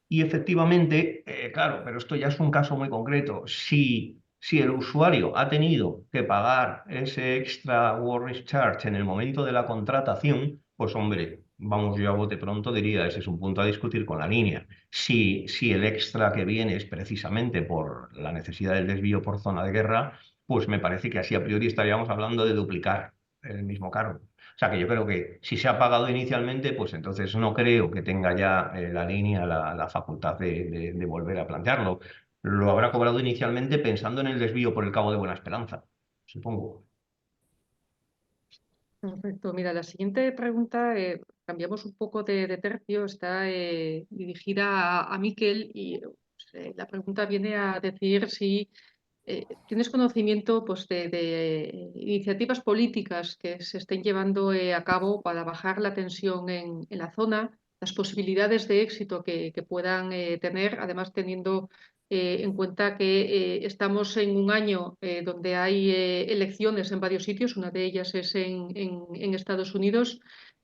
Speaker 5: Y efectivamente, claro, pero esto ya es un caso muy concreto. Si el usuario ha tenido que pagar ese extra war risk charge en el momento de la contratación, pues hombre, vamos, yo a bote pronto diría, ese es un punto a discutir con la línea. Si el extra que viene es precisamente por la necesidad del desvío por zona de guerra, pues me parece que así a priori estaríamos hablando de duplicar el mismo cargo. O sea que yo creo que si se ha pagado inicialmente, pues entonces no creo que tenga ya la línea la facultad de volver a plantearlo. Lo habrá cobrado inicialmente pensando en el desvío por el Cabo de Buena Esperanza, supongo.
Speaker 1: Perfecto. Mira, la siguiente pregunta, cambiamos un poco de tercio, está dirigida a Miquel y la pregunta viene a decir si tienes conocimiento pues, de iniciativas políticas que se estén llevando a cabo para bajar la tensión en la zona, las posibilidades de éxito que puedan tener, además teniendo en cuenta que estamos en un año donde hay elecciones en varios sitios, una de ellas es en Estados Unidos.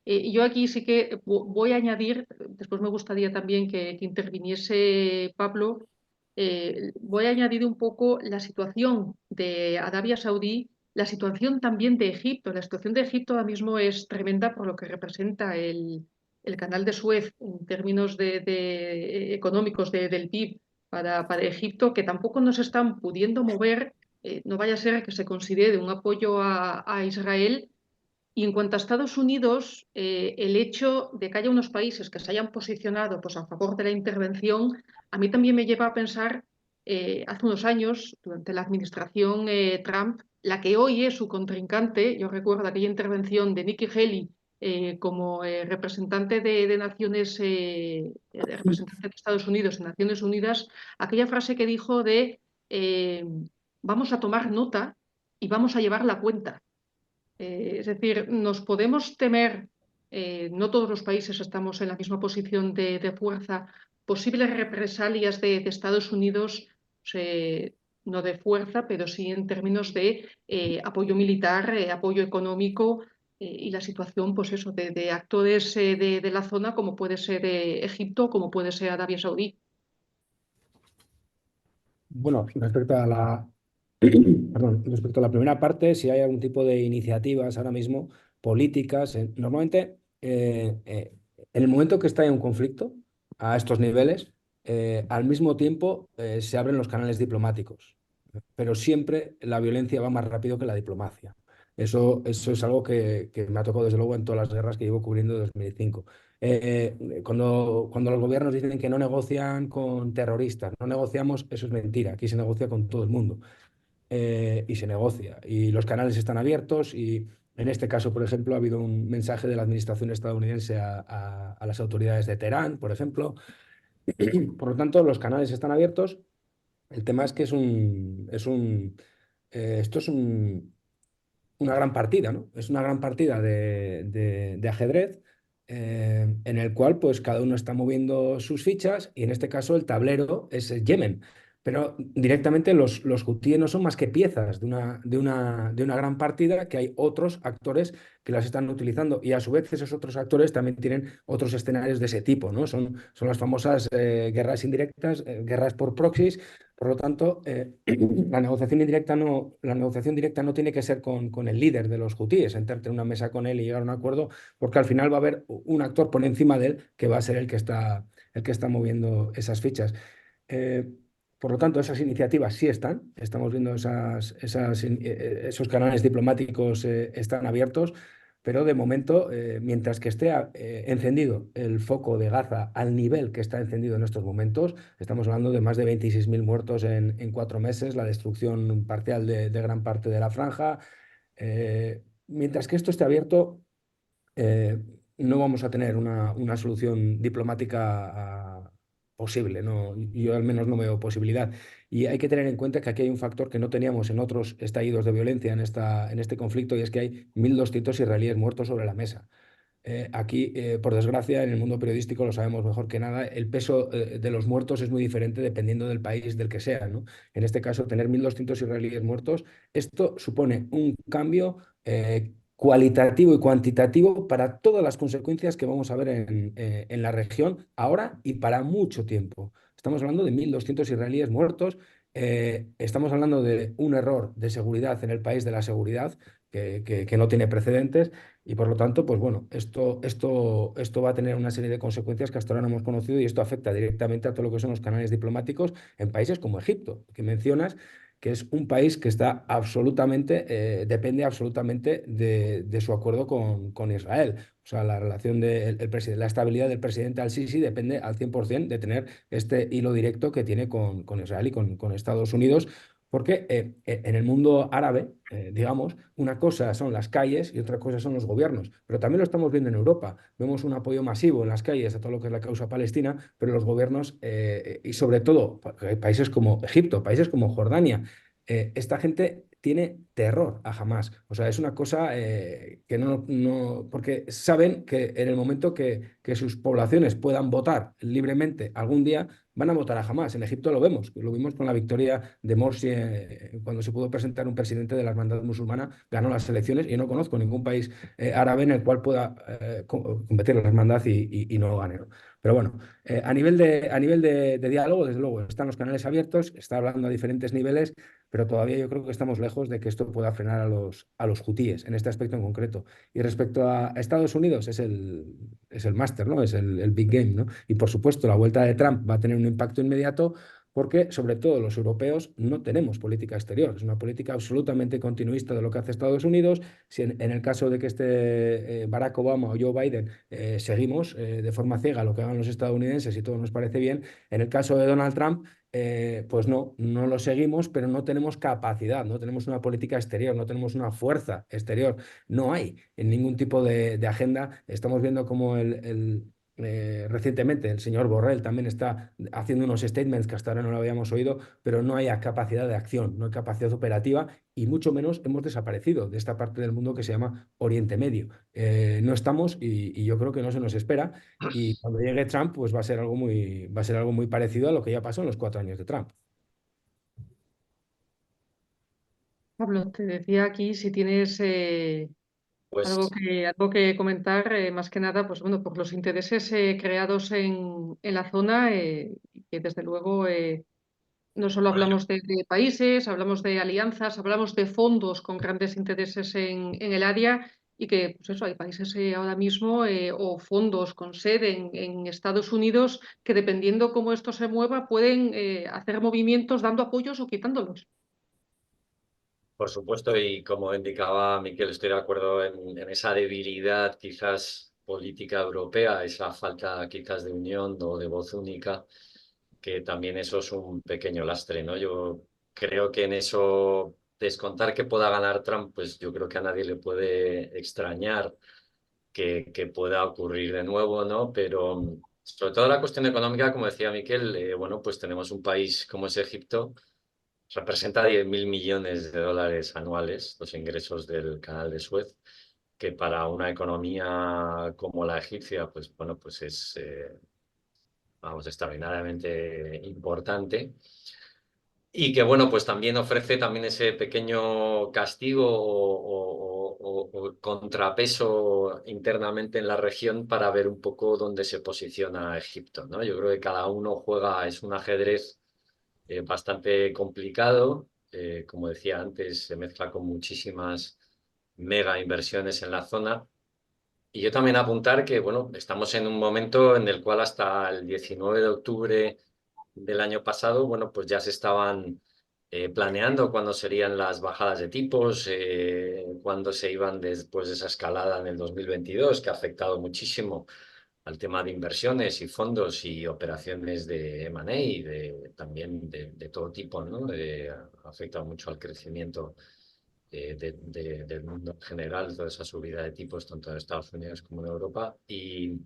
Speaker 1: Yo aquí sí que voy a añadir, después me gustaría también que interviniese Pablo, voy a añadir un poco la situación de Arabia Saudí, la situación también de Egipto. La situación de Egipto ahora mismo es tremenda por lo que representa el canal de Suez en términos económicos del PIB para Egipto, que tampoco nos están pudiendo mover. No vaya a ser que se considere un apoyo a Israel. Y en cuanto a Estados Unidos, el hecho de que haya unos países que se hayan posicionado pues, a favor de la intervención, a mí también me lleva a pensar, hace unos años, durante la administración Trump, la que hoy es su contrincante, yo recuerdo aquella intervención de Nikki Haley como representante de Naciones, de representante de Estados Unidos en Naciones Unidas, aquella frase que dijo de vamos a tomar nota y vamos a llevar la cuenta. Es decir, nos podemos temer, no todos los países estamos en la misma posición de fuerza, posibles represalias de Estados Unidos, no de fuerza, pero sí en términos de apoyo militar, apoyo económico y la situación, pues eso, de actores de la zona, como puede ser Egipto, como puede ser Arabia Saudí.
Speaker 2: Bueno, respecto a perdón, respecto a la primera parte, si hay algún tipo de iniciativas ahora mismo políticas, normalmente en el momento que está en un conflicto a estos niveles, al mismo tiempo se abren los canales diplomáticos, pero siempre la violencia va más rápido que la diplomacia. Eso es algo que me ha tocado desde luego en todas las guerras que llevo cubriendo desde 2005. Cuando los gobiernos dicen que no negocian con terroristas, no negociamos, eso es mentira. Aquí se negocia con todo el mundo y se negocia. Y los canales están abiertos y en este caso, por ejemplo, ha habido un mensaje de la administración estadounidense a las autoridades de Teherán, por ejemplo. Por lo tanto, los canales están abiertos. El tema es que esto es una gran partida, ¿no? Es una gran partida de ajedrez en el cual pues cada uno está moviendo sus fichas y en este caso el tablero es el Yemen. Pero directamente los hutíes no son más que piezas de una gran partida que hay otros actores que las están utilizando y a su vez esos otros actores también tienen otros escenarios de ese tipo, ¿no? Son las famosas guerras indirectas, guerras por proxies. Por lo tanto, la negociación directa no tiene que ser con el líder de los hutíes, sentarte en una mesa con él y llegar a un acuerdo, porque al final va a haber un actor por encima de él que va a ser el que está moviendo esas fichas. Eh, por lo tanto, esas iniciativas sí estamos viendo esos canales diplomáticos están abiertos, pero de momento, mientras que esté encendido el foco de Gaza al nivel que está encendido en estos momentos, estamos hablando de más de 26.000 muertos en 4 meses, la destrucción parcial de gran parte de la franja. Mientras que esto esté abierto, eh, no vamos a tener una solución diplomática posible, ¿no? Yo al menos no veo posibilidad. Y hay que tener en cuenta que aquí hay un factor que no teníamos en otros estallidos de violencia en este conflicto y es que hay 1.200 israelíes muertos sobre la mesa. aquí, por desgracia, en el mundo periodístico lo sabemos mejor que nada, el peso de los muertos es muy diferente dependiendo del país del que sea, ¿no? En este caso, tener 1.200 israelíes muertos, esto supone un cambio cualitativo y cuantitativo para todas las consecuencias que vamos a ver en la región ahora y para mucho tiempo. Estamos hablando de 1.200 israelíes muertos. Estamos hablando de un error de seguridad en el país de la seguridad que no tiene precedentes y por lo tanto, pues bueno, esto va a tener una serie de consecuencias que hasta ahora no hemos conocido y esto afecta directamente a todo lo que son los canales diplomáticos en países como Egipto, que mencionas, que es un país que está absolutamente, depende absolutamente de su acuerdo con Israel. O sea, la relación la estabilidad del presidente al-Sisi depende al 100% de tener este hilo directo que tiene con Israel y con Estados Unidos, porque en el mundo árabe, digamos, una cosa son las calles y otra cosa son los gobiernos, pero también lo estamos viendo en Europa. Vemos un apoyo masivo en las calles a todo lo que es la causa palestina, pero los gobiernos, y sobre todo países como Egipto, países como Jordania, esta gente tiene terror a Hamás. O sea, es una cosa que porque saben que en el momento que sus poblaciones puedan votar libremente algún día, van a votar a Hamás. En Egipto lo vimos con la victoria de Morsi cuando se pudo presentar un presidente de la hermandad musulmana, ganó las elecciones y no conozco ningún país árabe en el cual pueda competir la hermandad y no lo gane, ¿no? Pero bueno, a nivel de diálogo, desde luego, están los canales abiertos, está hablando a diferentes niveles, pero todavía yo creo que estamos lejos de que esto pueda frenar a los hutíes en este aspecto en concreto. Y respecto a Estados Unidos, es el máster, ¿no? Es el big game, ¿no? Y por supuesto, la vuelta de Trump va a tener un impacto inmediato porque, sobre todo, los europeos no tenemos política exterior. Es una política absolutamente continuista de lo que hace Estados Unidos. Si en el caso de que esté Barack Obama o Joe Biden, seguimos de forma ciega lo que hagan los estadounidenses y todo nos parece bien. En el caso de Donald Trump, pues no lo seguimos, pero no tenemos capacidad, no tenemos una política exterior, no tenemos una fuerza exterior. No hay en ningún tipo de agenda. Estamos viendo como recientemente el señor Borrell también está haciendo unos statements que hasta ahora no lo habíamos oído, pero no hay capacidad de acción, no hay capacidad operativa y mucho menos hemos desaparecido de esta parte del mundo que se llama Oriente Medio. No estamos y yo creo que no se nos espera. Y cuando llegue Trump, pues va a ser algo muy parecido a lo que ya pasó en los 4 años de Trump.
Speaker 1: Pablo, te decía aquí si tienes
Speaker 3: Pues
Speaker 1: algo que comentar, más que nada, pues bueno, por los intereses creados en la zona, que desde luego no solo
Speaker 3: bueno,
Speaker 1: hablamos de países, hablamos de alianzas, hablamos de fondos con grandes intereses en el área y que, pues eso, hay países ahora mismo o fondos con sede en Estados Unidos que dependiendo cómo esto se mueva pueden hacer movimientos dando apoyos o quitándolos.
Speaker 3: por supuesto, y como indicaba Miquel, estoy de acuerdo en esa debilidad quizás política europea, esa falta quizás de unión o de voz única, que también eso es un pequeño lastre, ¿no? Yo creo que en eso, descontar que pueda ganar Trump, pues yo creo que a nadie le puede extrañar que pueda ocurrir de nuevo, ¿no? Pero sobre todo la cuestión económica, como decía Miquel, bueno, pues tenemos un país como es Egipto, representa 10.000 millones de dólares anuales los ingresos del canal de Suez, que para una economía como la egipcia, pues bueno, pues es, vamos, extraordinariamente importante. Y que bueno, pues también ofrece también ese pequeño castigo o contrapeso internamente en la región para ver un poco dónde se posiciona Egipto, ¿no? Yo creo que cada uno juega, es un ajedrez bastante complicado. Como decía antes, se mezcla con muchísimas mega inversiones en la zona. Y yo también apuntar que, bueno, estamos en un momento en el cual hasta el 19 de octubre del año pasado, bueno, pues ya se estaban planeando cuándo serían las bajadas de tipos, cuándo se iban después de esa escalada en el 2022, que ha afectado muchísimo al tema de inversiones y fondos y operaciones de M&A y también de todo tipo, ¿no? Ha afectado mucho al crecimiento del mundo en general, toda esa subida de tipos, tanto en Estados Unidos como en Europa. Y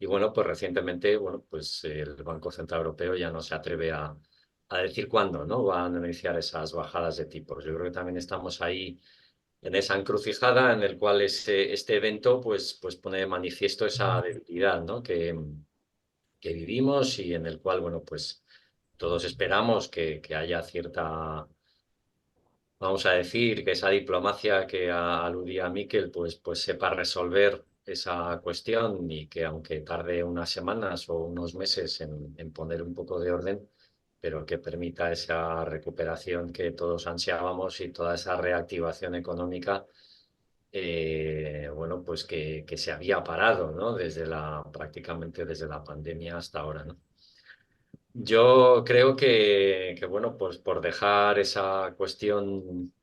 Speaker 3: bueno, pues recientemente, bueno, pues el Banco Central Europeo ya no se atreve a decir cuándo, ¿no? Van a iniciar esas bajadas de tipos. Yo creo que también estamos ahí en esa encrucijada en el cual este evento pues pone de manifiesto esa debilidad, ¿no? que vivimos y en el cual, bueno, pues todos esperamos que haya cierta, vamos a decir, que esa diplomacia que aludía Miquel, pues sepa resolver esa cuestión y que aunque tarde unas semanas o unos meses en poner un poco de orden, pero que permita esa recuperación que todos ansiábamos y toda esa reactivación económica, bueno, pues que se había parado, ¿no? Prácticamente desde la pandemia hasta ahora, ¿no? Yo creo que, bueno, pues por dejar esa cuestión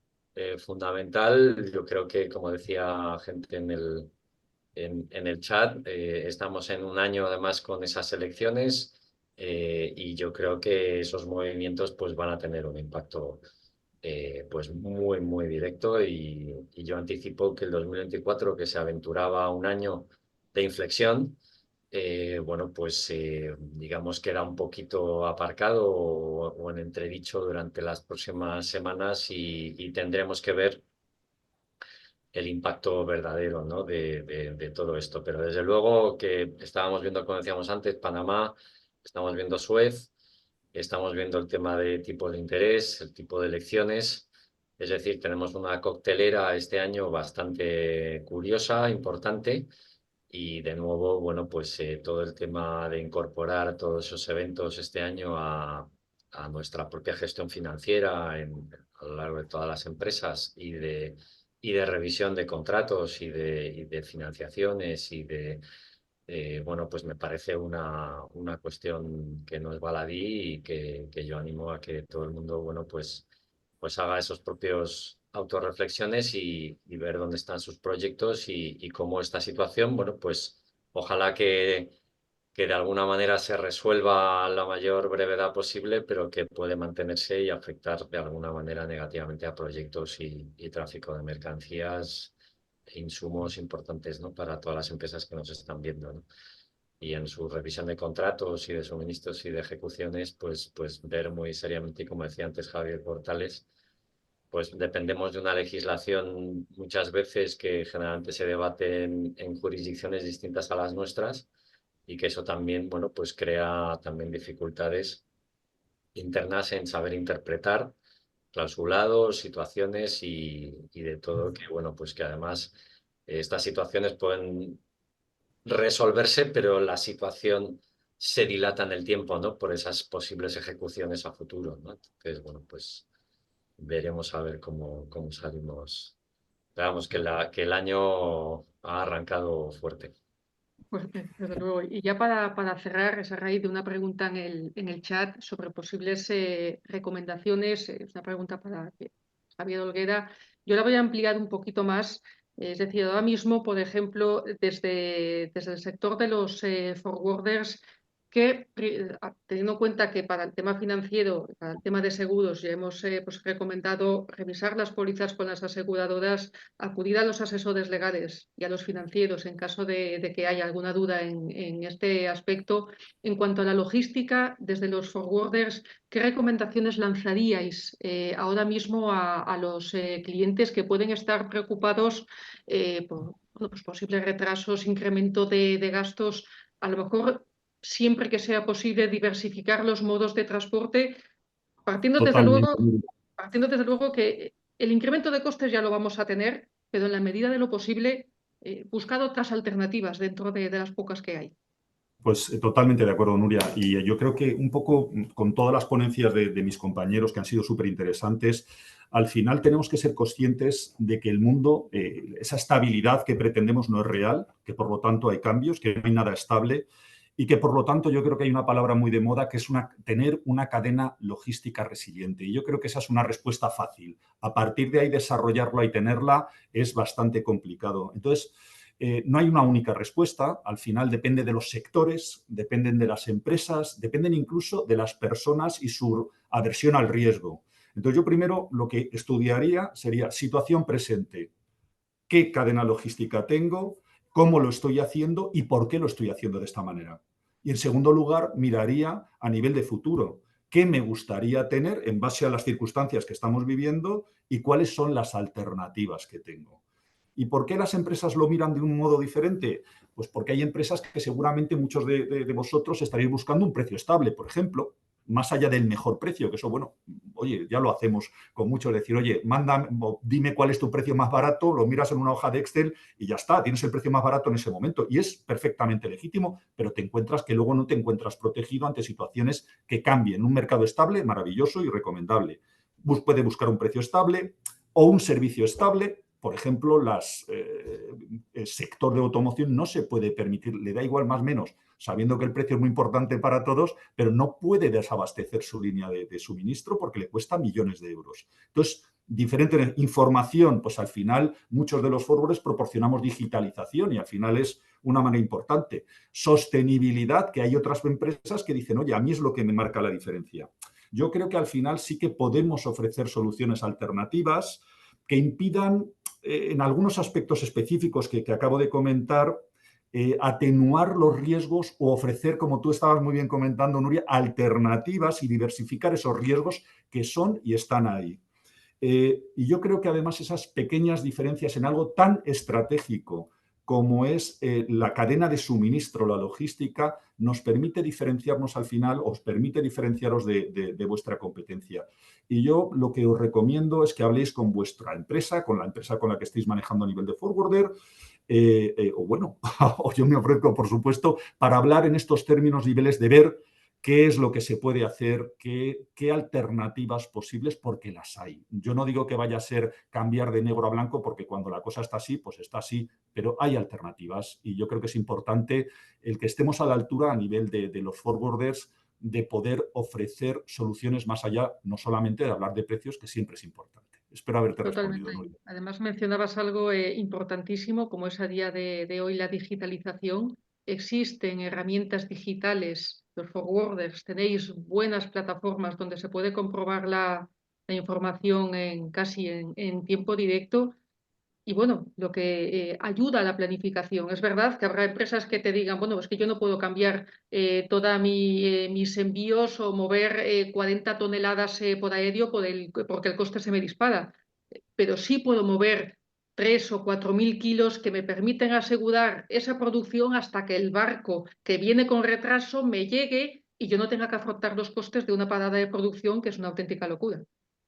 Speaker 3: fundamental, yo creo que, como decía gente en el chat, estamos en un año además con esas elecciones y yo creo que esos movimientos pues van a tener un impacto pues muy, muy directo y yo anticipo que el 2024, que se aventuraba un año de inflexión, bueno, pues digamos que era un poquito aparcado o en entredicho durante las próximas semanas y tendremos que ver el impacto verdadero, ¿no? de todo esto. Pero desde luego que estábamos viendo, como decíamos antes, Panamá, estamos viendo Suez, estamos viendo el tema de tipo de interés, el tipo de elecciones. Es decir, tenemos una coctelera este año bastante curiosa, importante. Y de nuevo, bueno, pues todo el tema de incorporar todos esos eventos este año a nuestra propia gestión financiera a lo largo de todas las empresas y de revisión de contratos y de financiaciones bueno, pues me parece una cuestión que no es baladí y que yo animo a que todo el mundo, bueno, pues haga esos propios autorreflexiones y ver dónde están sus proyectos y cómo esta situación, bueno, pues ojalá que de alguna manera se resuelva a la mayor brevedad posible, pero que puede mantenerse y afectar de alguna manera negativamente a proyectos y tráfico de mercancías e insumos importantes, ¿no? Para todas las empresas que nos están viendo, ¿no? Y en su revisión de contratos y de suministros y de ejecuciones, pues ver muy seriamente, y como decía antes Javier Portales, pues dependemos de una legislación muchas veces que generalmente se debate en jurisdicciones distintas a las nuestras y que eso también, bueno, pues crea también dificultades internas en saber interpretar clausulados, situaciones y de todo, que bueno, pues que además estas situaciones pueden resolverse, pero la situación se dilata en el tiempo, ¿no? Por esas posibles ejecuciones a futuro, ¿no? Entonces, bueno, pues veremos a ver cómo salimos. Esperamos que el año ha arrancado fuerte.
Speaker 1: Pues desde luego. Y ya para cerrar, es a raíz de una pregunta en el chat sobre posibles recomendaciones, es una pregunta para Javier Olguera. Yo la voy a ampliar un poquito más. Es decir, ahora mismo, por ejemplo, desde el sector de los forwarders, que teniendo en cuenta que para el tema financiero, para el tema de seguros, ya hemos pues recomendado revisar las pólizas con las aseguradoras, acudir a los asesores legales y a los financieros en caso de que haya alguna duda en este aspecto. En cuanto a la logística, desde los forwarders, ¿qué recomendaciones lanzaríais ahora mismo a los clientes que pueden estar preocupados por bueno, pues posibles retrasos, incremento de gastos? A lo mejor siempre que sea posible diversificar los modos de transporte, partiendo desde
Speaker 4: Totalmente.
Speaker 1: luego, partiendo desde luego que el incremento de costes ya lo vamos a tener, pero en la medida de lo posible, buscar otras alternativas dentro de las pocas que hay.
Speaker 4: Pues totalmente de acuerdo, Nuria. Y yo creo que un poco con todas las ponencias de mis compañeros que han sido súper interesantes, al final tenemos que ser conscientes de que el mundo, esa estabilidad que pretendemos no es real, que por lo tanto hay cambios, que no hay nada estable y que por lo tanto yo creo que hay una palabra muy de moda que es tener una cadena logística resiliente. Y yo creo que esa es una respuesta fácil. A partir de ahí desarrollarla y tenerla es bastante complicado. Entonces, no hay una única respuesta, al final depende de los sectores, dependen de las empresas, dependen incluso de las personas y su aversión al riesgo. Entonces yo primero lo que estudiaría sería situación presente, qué cadena logística tengo, cómo lo estoy haciendo y por qué lo estoy haciendo de esta manera. Y en segundo lugar miraría a nivel de futuro, qué me gustaría tener en base a las circunstancias que estamos viviendo y cuáles son las alternativas que tengo. ¿Y por qué las empresas lo miran de un modo diferente? Pues porque hay empresas que seguramente muchos de vosotros estaréis buscando un precio estable, por ejemplo, más allá del mejor precio, que eso, bueno, oye, ya lo hacemos con muchos, decir, oye, dime cuál es tu precio más barato, lo miras en una hoja de Excel y ya está, tienes el precio más barato en ese momento. Y es perfectamente legítimo, pero te encuentras que luego no te encuentras protegido ante situaciones que cambien. Un mercado estable, maravilloso y recomendable. Puede buscar un precio estable o un servicio estable. Por ejemplo, el sector de automoción no se puede permitir, le da igual más o menos, sabiendo que el precio es muy importante para todos, pero no puede desabastecer su línea de suministro porque le cuesta millones de euros. Entonces, diferente información, pues al final muchos de los forwarders proporcionamos digitalización y al final es una manera importante. Sostenibilidad, que hay otras empresas que dicen, oye, a mí es lo que me marca la diferencia. Yo creo que al final sí que podemos ofrecer soluciones alternativas que impidan, en algunos aspectos específicos que acabo de comentar, atenuar los riesgos o ofrecer, como tú estabas muy bien comentando, Nuria, alternativas y diversificar esos riesgos que son y están ahí. Y yo creo que además esas pequeñas diferencias en algo tan estratégico como es la cadena de suministro, la logística, nos permite diferenciarnos al final, os permite diferenciaros de vuestra competencia. Y yo lo que os recomiendo es que habléis con vuestra empresa, con la empresa con la que estéis manejando a nivel de forwarder, o bueno, o yo me ofrezco, por supuesto, para hablar en estos términos niveles de ver qué es lo que se puede hacer, qué alternativas posibles, porque las hay. Yo no digo que vaya a ser cambiar de negro a blanco, porque cuando la cosa está así, pues está así, pero hay alternativas y yo creo que es importante el que estemos a la altura a nivel de los forwarders de poder ofrecer soluciones más allá, no solamente de hablar de precios, que siempre es importante. Espero haberte respondido,
Speaker 1: Totalmente.
Speaker 4: Nuria.
Speaker 1: Además, mencionabas algo importantísimo, como es a día de hoy la digitalización. Existen herramientas digitales, los forwarders, tenéis buenas plataformas donde se puede comprobar la información casi en tiempo directo. Y bueno, lo que ayuda a la planificación. Es verdad que habrá empresas que te digan, bueno, es que yo no puedo cambiar todos mis envíos o mover 40 toneladas por aéreo porque el coste se me dispara, pero sí puedo mover 3 o 4 mil kilos que me permiten asegurar esa producción hasta que el barco que viene con retraso me llegue y yo no tenga que afrontar los costes de una parada de producción que es una auténtica locura.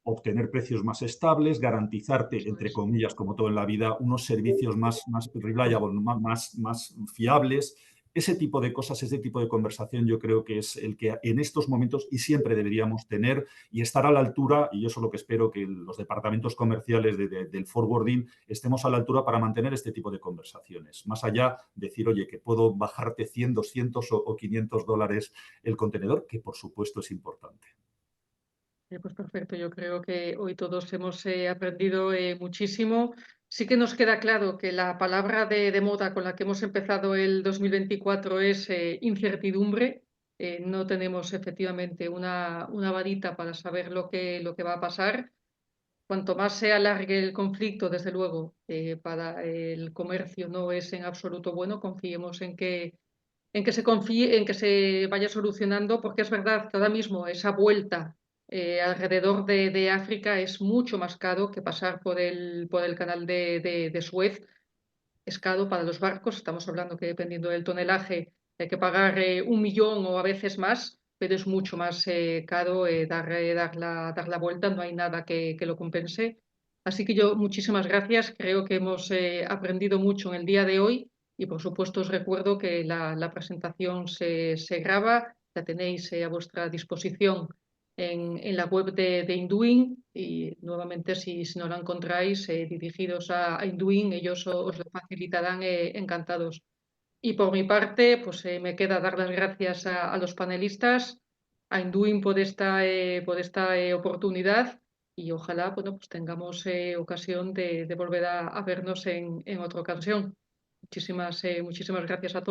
Speaker 4: Obtener precios más estables, garantizarte,
Speaker 1: Eso
Speaker 4: entre
Speaker 1: es.
Speaker 4: comillas, como todo en la vida, unos servicios más reliable, más fiables. Ese tipo de cosas, ese tipo de conversación yo creo que es el que en estos momentos y siempre deberíamos tener y estar a la altura, y yo eso es lo que espero, que los departamentos comerciales del forwarding estemos a la altura para mantener este tipo de conversaciones. Más allá de decir, oye, que puedo bajarte 100, 200 o $500 el contenedor, que por supuesto es importante.
Speaker 1: Pues perfecto, yo creo que hoy todos hemos aprendido muchísimo. Sí que nos queda claro que la palabra de moda con la que hemos empezado el 2024 es incertidumbre. No tenemos efectivamente una varita para saber lo que va a pasar. Cuanto más se alargue el conflicto, desde luego, para el comercio no es en absoluto bueno. Confiemos en que se vaya solucionando, porque es verdad que ahora mismo esa vuelta alrededor de África es mucho más caro que pasar por el canal de Suez. Es caro para los barcos, estamos hablando que dependiendo del tonelaje hay que pagar 1 millón o a veces más, pero es mucho más caro dar la vuelta, no hay nada que lo compense. Así que yo, muchísimas gracias, creo que hemos aprendido mucho en el día de hoy y por supuesto os recuerdo que la presentación se graba, la tenéis a vuestra disposición en la web de Induin y nuevamente si no la encontráis, dirigidos a Induin, ellos os lo facilitarán encantados. Y por mi parte, pues me queda dar las gracias a los panelistas, a Induin por esta oportunidad y ojalá bueno, pues tengamos ocasión de volver a vernos en otra ocasión. Muchísimas gracias a todos.